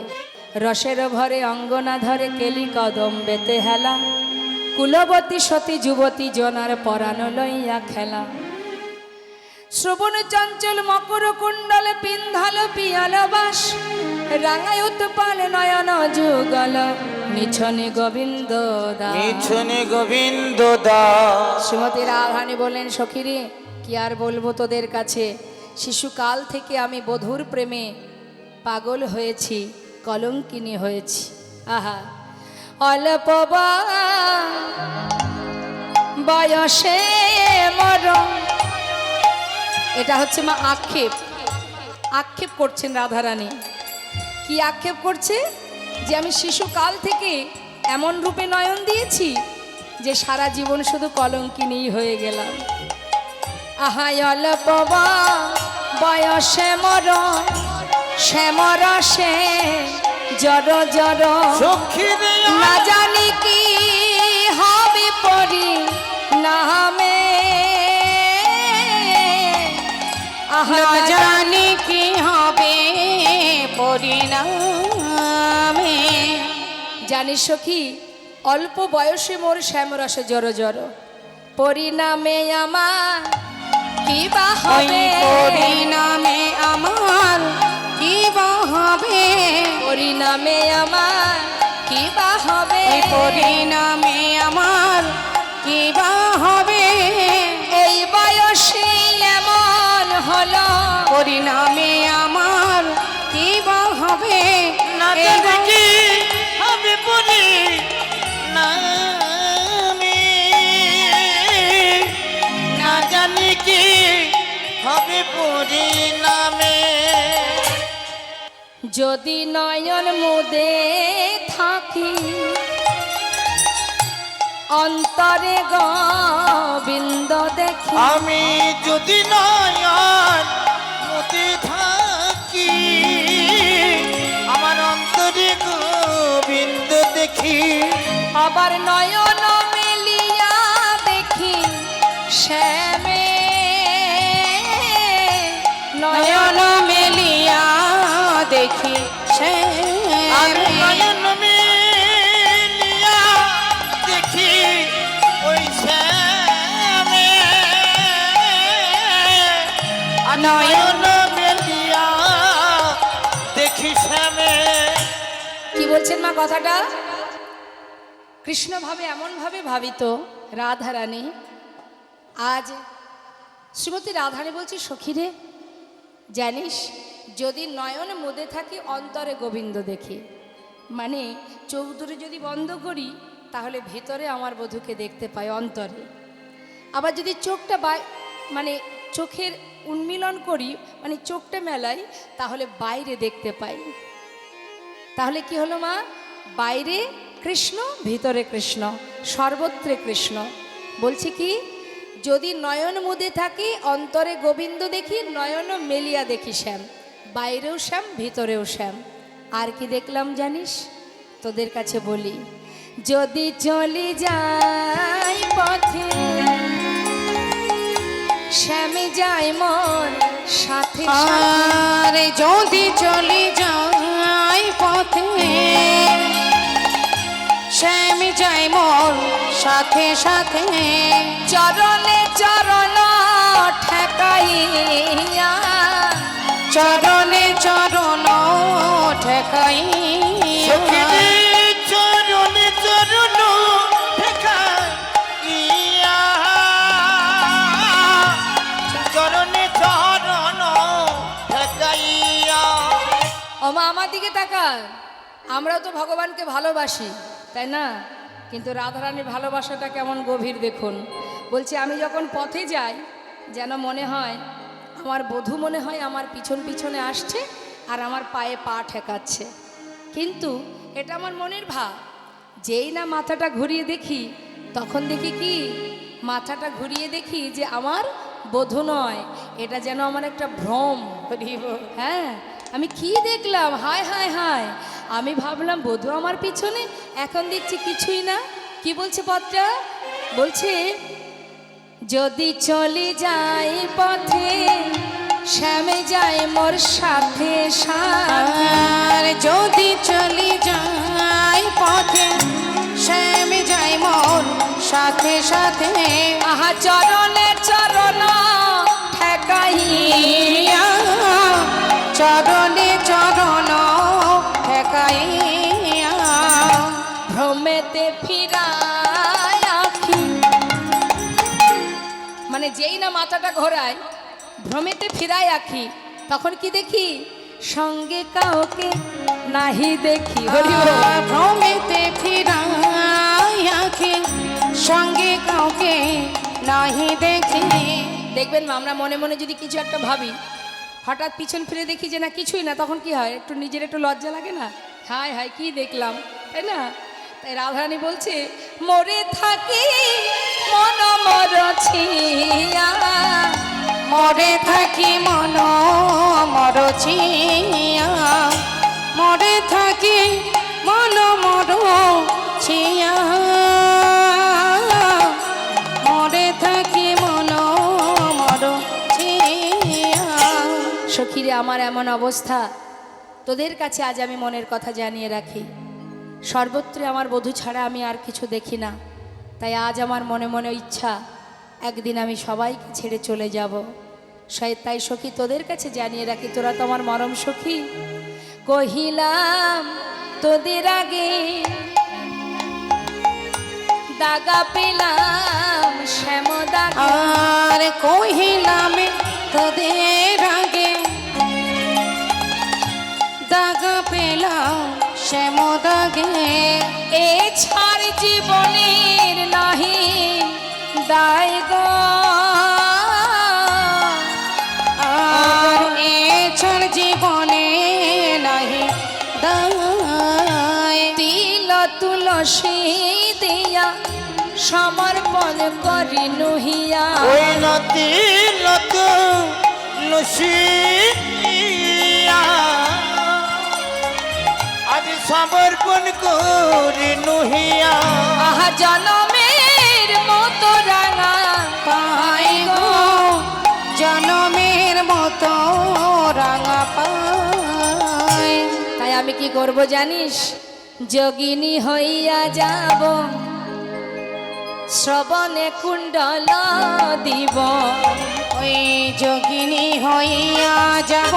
রসের ভরে অঙ্গনা ধরে কেলি কদম বেতে হেলা, কুলবতী সতী যুবতী জনার পরাণ লইয়া খেলা। শ্রবণ চঞ্চল মকর কুণ্ডল পিন্ধাল পিয়াল বাস, রাঙায় উৎপাল নয়ন যুগল নিছনে গোবিন্দ দাস। মিছনে গোবিন্দ দাস। শ্রীমতী রাধারানী বললেন সখীরে কি আর বলবো তোদের কাছে, শিশুকাল থেকে আমি বধূর প্রেমে পাগল হয়েছি, কলঙ্কিনী হয়েছি। আহা অল্প বয়সে মরণ, এটা হচ্ছে মা আক্ষেপ করছেন রাধারানী। কি আক্ষেপ করছে? যে আমি শিশুকাল থেকে এমন রূপে নয়ন দিয়েছি যে সারা জীবন শুধু কলঙ্কিনী হয়ে গেলাম। আহাই অল্প বয়সে মরণ, শ্যামরসে জড় জড়, সখী রে না জানি কি হবে পরি নামে। না জানি কি হবে পরিণামে। জানিস সখী, অল্প বয়সে মোর শ্যামরসে জড় জড়, পরিণামে আমার কি বা ওই হবে? পরিণামে আমার কি বা হবে? পরিণামে আমার কি বা হবে? ওই পরিণামে আমার কি বা হবে? এই বয়সে এমন হলো, পরিণামে আমার কি বা হবে? না জানি কি হবে পরি নামে, না জানি কি হবে পরিণামে। যদি নয়ন মুদে থাকি অন্তরে গোবিন্দ দেখি, আমি যদি নয়ন মুদে থাকি আমার অন্তরে গোবিন্দ দেখি। আবার নয়ন মেলিয়া দেখি শ্যামে, নয়ন মেলিয়া দেখি আমি নয়ন মেলিয়া দেখি ওই শ্যামে, নয়ন নয়ন মেলিয়া দেখি শ্যামে। কি বলছেন মা কথাটা? কৃষ্ণ ভাবে এমনভাবে ভাবিত রাধারানী। আজ শ্রীমতী রাধারানী বলছি, সখীরে জানিস, যদি নয়ন মুদে থাকি অন্তরে গোবিন্দ দেখি, মানে চোখ দুটো যদি বন্ধ করি তাহলে ভেতরে আমার বধূকে দেখতে পাই অন্তরে। আবার যদি চোখটা মানে চোখের উন্মিলন করি, মানে চোখটা মেলাই, তাহলে বাইরে দেখতে পাই। তাহলে কি হলো মা? বাইরে কৃষ্ণ, ভিতরে কৃষ্ণ, সর্বত্রে কৃষ্ণ। বলছি কি, যদি নয়ন মুদে থাকি অন্তরে গোবিন্দ দেখি, নয়ন মেলিয়া দেখি শ্যাম, বাইরেও শ্যাম ভিতরেও শ্যাম। আর কি দেখলাম জানিস? তোদের কাছে বলি, যদি চলি যাই পথে শ্যামে যায় মোর সাথে আরে যদি চলি যাই পথে শ্যাম যাই মোর সাথে সাথে, চরণে চরণ ঠেকাইয়া, চরণে চরণ ঠেকাইয়া, চরণে চরণ ঠেকাইয়া, চরণে চরণ ঠেকাইয়া। ও মা, আমার দিকে তাকান। আমরাও তো ভগবানকে ভালোবাসি, তাই না? কিন্তু রাধারানীর ভালোবাসাটা কেমন গভীর দেখুন। বলছি, আমি যখন পথে যাই যেন মনে হয় আমার বধূ মনে হয় আমার পিছন পিছনে আসছে আর আমার পায়ে পা ঠেকাচ্ছে। কিন্তু এটা আমার মনের ভাব। যেই না মাথাটা ঘুরিয়ে দেখি, তখন দেখি কি, মাথাটা ঘুরিয়ে দেখি যে আমার বধূ নয়, এটা যেন আমার একটা ভ্রম। হ্যাঁ, আমি কি দেখলাম, হায় হায় হায়, আমি ভাবলাম বধূ আমার পিছনে, এখন দেখছি কিছুই না। কি বলছে পথটা? বলছে, যদি চলি যাই পথে শ্যামে যায় মোর সাথে সাথে, আর যদি চলি যাই পথে শ্যাম যাই মোর সাথে সাথে, আহা চরণে চরণ ঠেকাইয়া, চরণে চরণ ঠেকাইয়া, ভ্রমেতে ফিরায় আখি, মানে যেই না মাথাটা ঘোরায়, ভ্রমেতে ফিরায় আখি, তখন কি দেখি? সঙ্গে কাউকে নাহি দেখি। হরি বল। ভ্রমেতে ফিরাই আখি, সঙ্গে কাউকে নাহি দেখি। দেখবেন মা, আমরা মনে মনে যদি কিছু একটা ভাবি, হঠাৎ পিছন ফিরে দেখি যে না কিছুই না, তখন কি হয়? একটু নিজের একটু লজ্জা লাগে না? হায় হায়, কি দেখলাম, তাই না? তাই রাধারানী বলছে, মরে থাকি মন মরছিয়া, মরে থাকি মন মরছিয়া, মরে থাকি মন মরছিয়া, মরে থাকি মন মরছিয়া। সখীরে, আমার এমন অবস্থা, তোদের কাছে আজ আমি মনের কথা জানিয়ে রাখি। সর্বত্রে আমার বধূ ছাড়া আমি আর কিছু দেখি না। তাই আজ আমার মনে মনে ইচ্ছা, একদিন আমি সবাইকে ছেড়ে চলে যাব। তাই সখী, তোদের কাছে জানিয়ে রাখি, তোরা তো আমার মরম সখী। কহিলাম তোদের আগে দাগা পেলাম শ্যাম দাগা, আর কহিলাম তোদের আগে দাগা পেলাম শ্যাম দাগে, এ ছাড় জীবনের নাহি দায় গো, আর এ ছাড় জীবনে নাহি দায়। তিল তুলসী দিয়া সমর্পণ করি নুহিয়া, ওই নতি নত লসিয়া, আজ সমর্পণ করে নুহিয়া। আহা জনমের মতো রাঙা পাই গো, জনমের মতো রাঙা পাই। তাই আমি কি করব জানিস? যোগিনী হইয়া যাব, শ্রবণে কুণ্ডল দিব, ওই যোগিনী হইয়া যাব,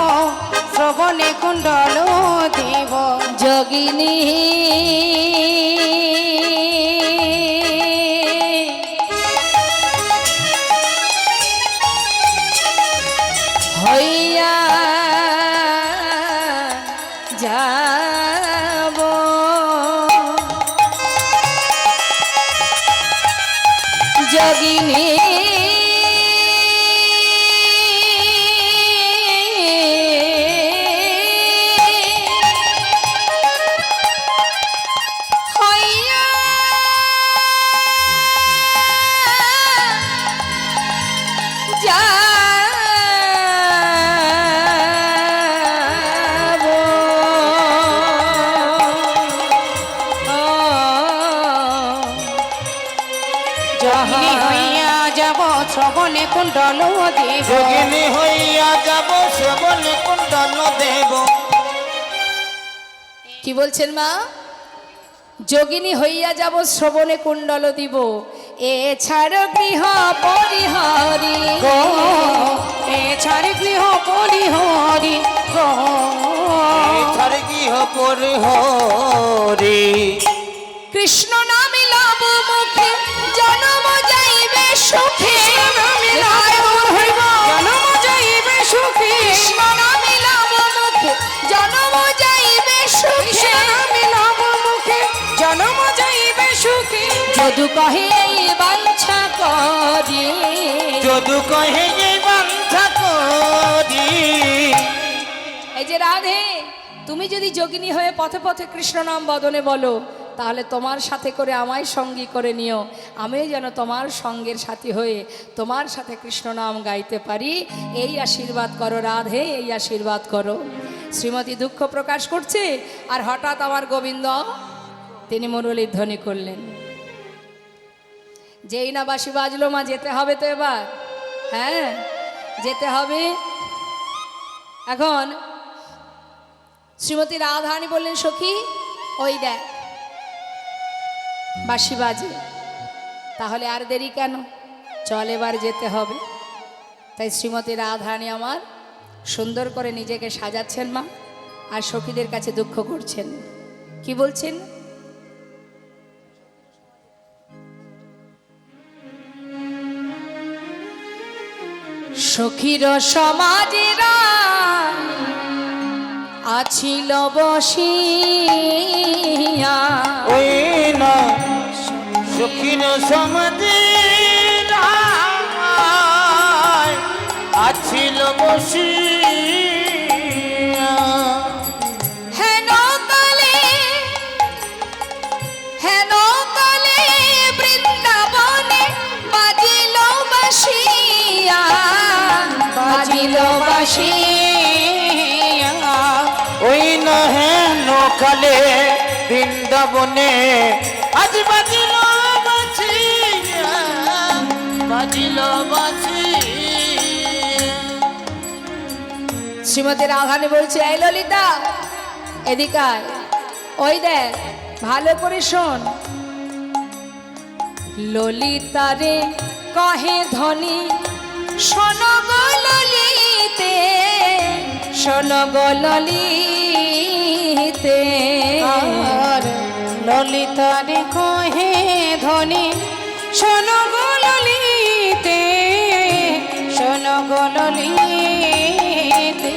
শ্রবণে কুণ্ডল দেব। যোগিনী হইয়া যাব যোগিনী যোগিনী হইয়া যাব শ্রবণে কুণ্ডল দেব যোগিনী হইয়া যাব শ্রবণে কুণ্ডল দেব। কি বলছেন মা? যোগিনী হইয়া যাব শ্রবণে কুণ্ডল দিব, এছাড়া গৃহ পরিহারি গো এছাড়ে গৃহ পরিহরি গো ছাড় গৃহ পরিহরি কৃষ্ণ নামে লাভ মুখে জনম যাইবে সুখে জনম যাইবে সুখে কৃষ্ণ নামে লাভ মুখে জনম যাইবে সুখে মিলাব মুখে জনম যাইবে সুখে যদু কহে এই বাঞ্ছা করি যদু কহে যে বাঞ্ছা করি। এই যে রাধে, তুমি যদি যোগিনী হয়ে পথে পথে কৃষ্ণ নাম বদনে বলো, তাহলে তোমার সাথে করে আমায় সঙ্গী করে নিও, আমিও যেন তোমার সঙ্গের সাথী হয়ে তোমার সাথে কৃষ্ণ নাম গাইতে পারি। এই আশীর্বাদ করো রাধে, এই আশীর্বাদ করো। শ্রীমতী দুঃখ প্রকাশ করছে, আর হঠাৎ আমার গোবিন্দ তিনি মুরলীর ধ্বনি করলেন। যেই না বাঁশি বাজলো, মা যেতে হবে তো এবার, হ্যাঁ যেতে হবে। এখন শ্রীমতী রাধারানী বললেন, সখী ওই দেখ বাঁশি বাজে, তাহলে আর দেরি কেন, চল এবার যেতে হবে। তাই শ্রীমতী রাধারানী আমার সুন্দর করে নিজেকে সাজাচ্ছেন মা, আর সখীদের কাছে দুঃখ করছেন। কি বলছেন? সখীর সমাজেরা আছিল বসিয়া, ওই না সখীর সমাজে আছিল বসিয়া। হেন কালে বৃন্দাবনে বাজিল বাসিয়া, বাজিল বাসিয়া। ওই না হেন কালে বৃন্দাবনে আজ বাজিল বাসিয়া, বাজিল বাসিয়া। শ্রীমতী রাধারানী বলছে, এই ললিতা এদিকে আয়, ওই দেখ ভালো করে শোন। ললিতারে কহে ধনী, শোন গো ললিতে, শোন গো ললিতে। আর ললিতারে কহে ধনী, শোন গো ললিতে, শোন গো ললিতে।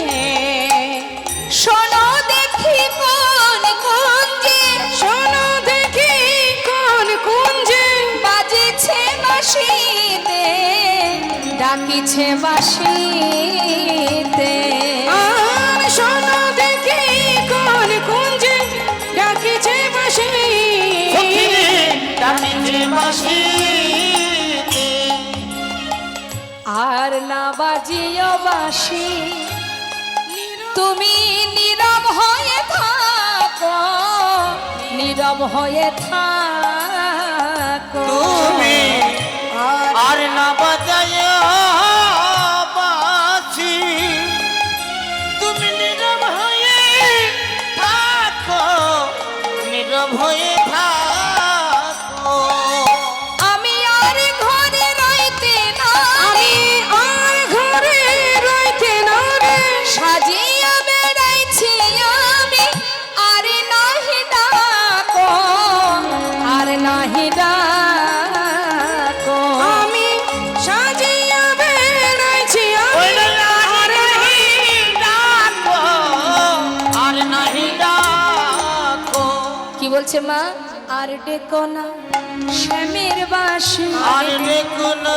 শোনো দেখি কোন কুঞ্জে, শোনো দেখি কোন কুঞ্জে বাজেছে বাঁশিতে, ডাকিছে বাঁশিতে। আর শোনো দেখি কোন কুঞ্জে ডাকিছে বাঁশি। সখীরে ডাকিছে বাঁশিতে। আর না বাজিও বাঁশি, তুমি নীরব হয়ে থাকো, নীরব হয়ে থাকো। তুমি আর না বাজায় বাঁশি, তুমি নীরব হয়ে থাকো, নীরব হয়ে থাকো। আমি আর ঘরে রইতে না, আমি আর ঘরে রইতে না রে, সাজিয়া বেড়াইছি আমি, আর নয় বলছে মা? আর ডেকো না শ্যামের বাঁশি, আর দেখো না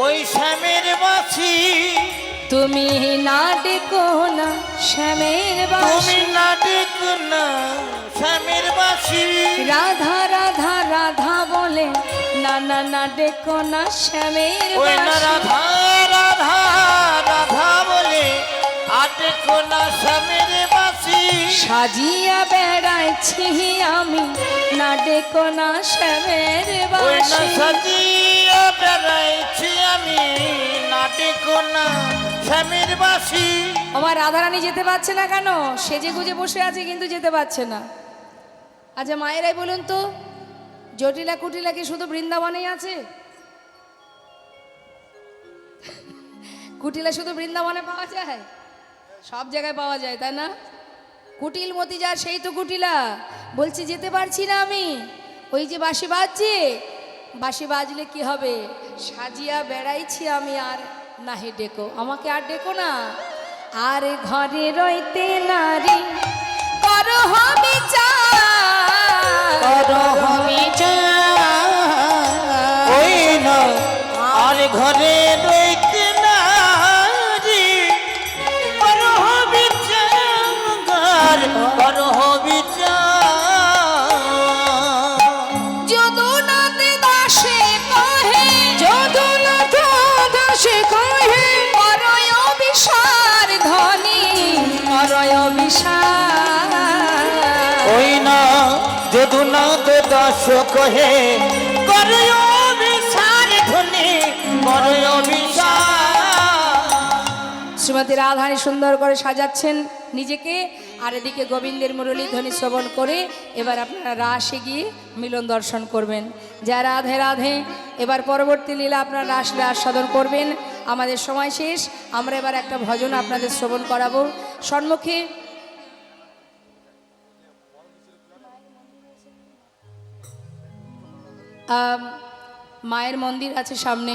ওই শ্যামের বাঁশি, তুমি না ডেকো না শ্যামের বাঁশি, তুমি না দেখো না শ্যামের বাঁশি। রাধা রাধা রাধা বলে না না না ডেকো না শ্যামের ওই না বাঁশি। রাধা রাধা রাধা বলে আর দেখো না শ্যামের বাঁশি। সাজিয়া বেড়াইছি আমি না ডেকো না শ্যামের ওই না বাঁশি। সাজিয়া বেড়াইছি আমি না দেখো না শ্যামের বাঁশি। আমার রাধারানী যেতে পারছে না কেন? সেজে গুজে বসে আছে কিন্তু যেতে পারছে না। আচ্ছা মায়েরাই বলুন তো, জটিলা কুটিলা কি শুধু বৃন্দাবনেই আছে? কুটিলা শুধু বৃন্দাবনে পাওয়া যায়? সব জায়গায় পাওয়া যায়, তাই না? কুটিল মতি যা সেই তো কুটিলা। বলছি যেতে পারছি না আমি, ওই যে বাঁশি বাজছে, বাঁশি বাজলে কি হবে? সাজিয়া বেড়াইছি আমি আর নাহি ডেকো, আমাকে আর ডেকো না। আর ঘরে রইতে নারী করো বিচার, ওই না আর ঘরে রইতে নারী করহ বিচার, করহ বিচার। যদুনাথ দাসে কহে, যদুনাথ দাসে কহে করয় বিশার ধনী, করয় বিশার। ওই না যদুনাথ দাস কহে করয় বিচার ধনী, করয় বিচার। শ্রীমতী রাধারানী সুন্দর করে সাজাচ্ছেন নিজেকে, আর এদিকে গোবিন্দের মুরলী ধ্বনি শ্রবণ করে এবার আপনারা রাসে গিয়ে মিলন দর্শন করবেন। যা রাধে রাধে। এবার পরবর্তী লীলা আপনারা রাসলে আস্বাদন করবেন। আমাদের সময় শেষ, আমরা এবার একটা ভজন আপনাদের শ্রবণ করাবো। সম্মুখে মায়ের মন্দির আছে সামনে,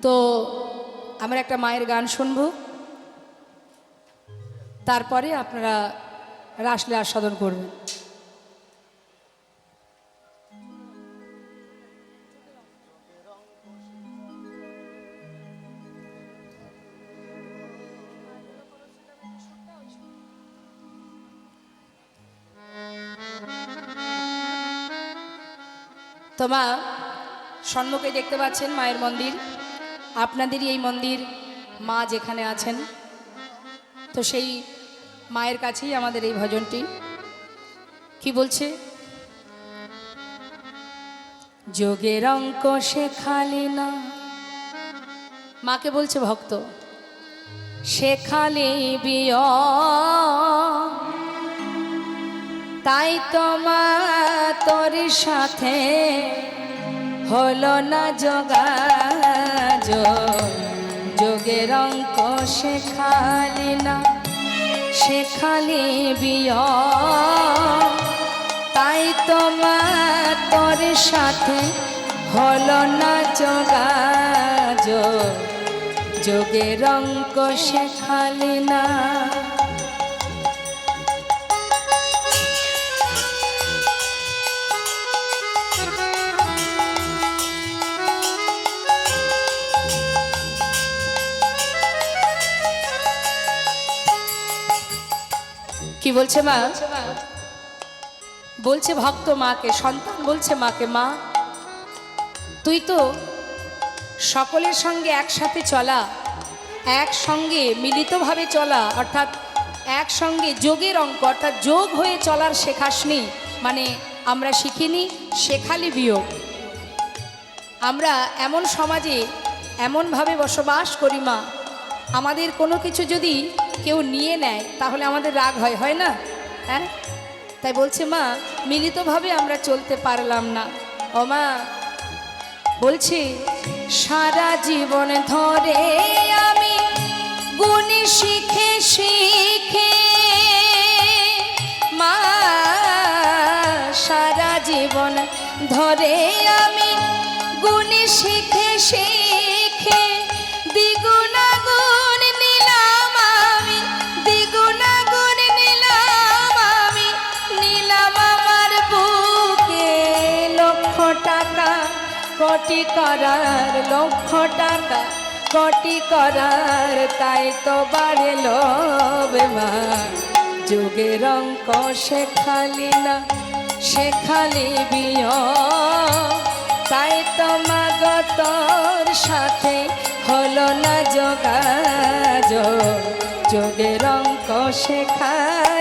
তো আমরা একটা মায়ের গান শুনবো, তারপরে আপনারা রাসলে আস্বাদন করবেন। তো মা, সম্মুখে দেখতে পাচ্ছেন মায়ের মন্দির, আপনাদেরই এই মন্দির। মা যেখানে আছেন, তো সেই মায়ের কাছেই আমাদের এই ভজনটি। কি বলছে? যোগের অঙ্ক শেখালি না, মাকে বলছে ভক্ত, শেখালি বিয়, তাই তোমার তোর সাথে হলো না যোগাযোগ। যোগের অঙ্ক শেখালি না, শেখালি বিয়, তাই তোমার তোর সাথে হলো না যোগাযোগ। যোগের অঙ্ক শেখালি না। কি বলছে মা? বলছে ভক্ত মাকে, সন্তান বলছে মাকে, মা তুই তো সকলের সঙ্গে একসাথে চলা, একসঙ্গে মিলিতভাবে চলা, অর্থাৎ একসঙ্গে যোগের অঙ্ক অর্থাৎ যোগ হয়ে চলার শেখাসনি, মানে আমরা শিখিনি, শেখালি বিয়োগ। আমরা এমন সমাজে এমনভাবে বসবাস করি মা, আমাদের কোনো কিছু যদি কেউ নিয়ে নেয় তাহলে আমাদের রাগ হয়, হয় না? হ্যাঁ, তাই বলছে মা মিলিতভাবে আমরা চলতে পারলাম না। ও মা বলছি সারা জীবন ধরে আমি গুণ শিখে শিখে, মা সারা জীবন ধরে আমি গুণ শিখে শিখে, দ্বিগুণা গুণ নিলাম আমি, দ্বিগুণা গুণ নিলাম আমি কোটি করার, লক্ষ টাকা কোটি করার, তাই তো বাড়ে লোভ মা। যুগের অঙ্ক সে খালি না, সে খালি বিয়োগ, তাই তো মাগ তোর সাথে হলো না যোগাযোগ। যুগের অঙ্ক সে খালি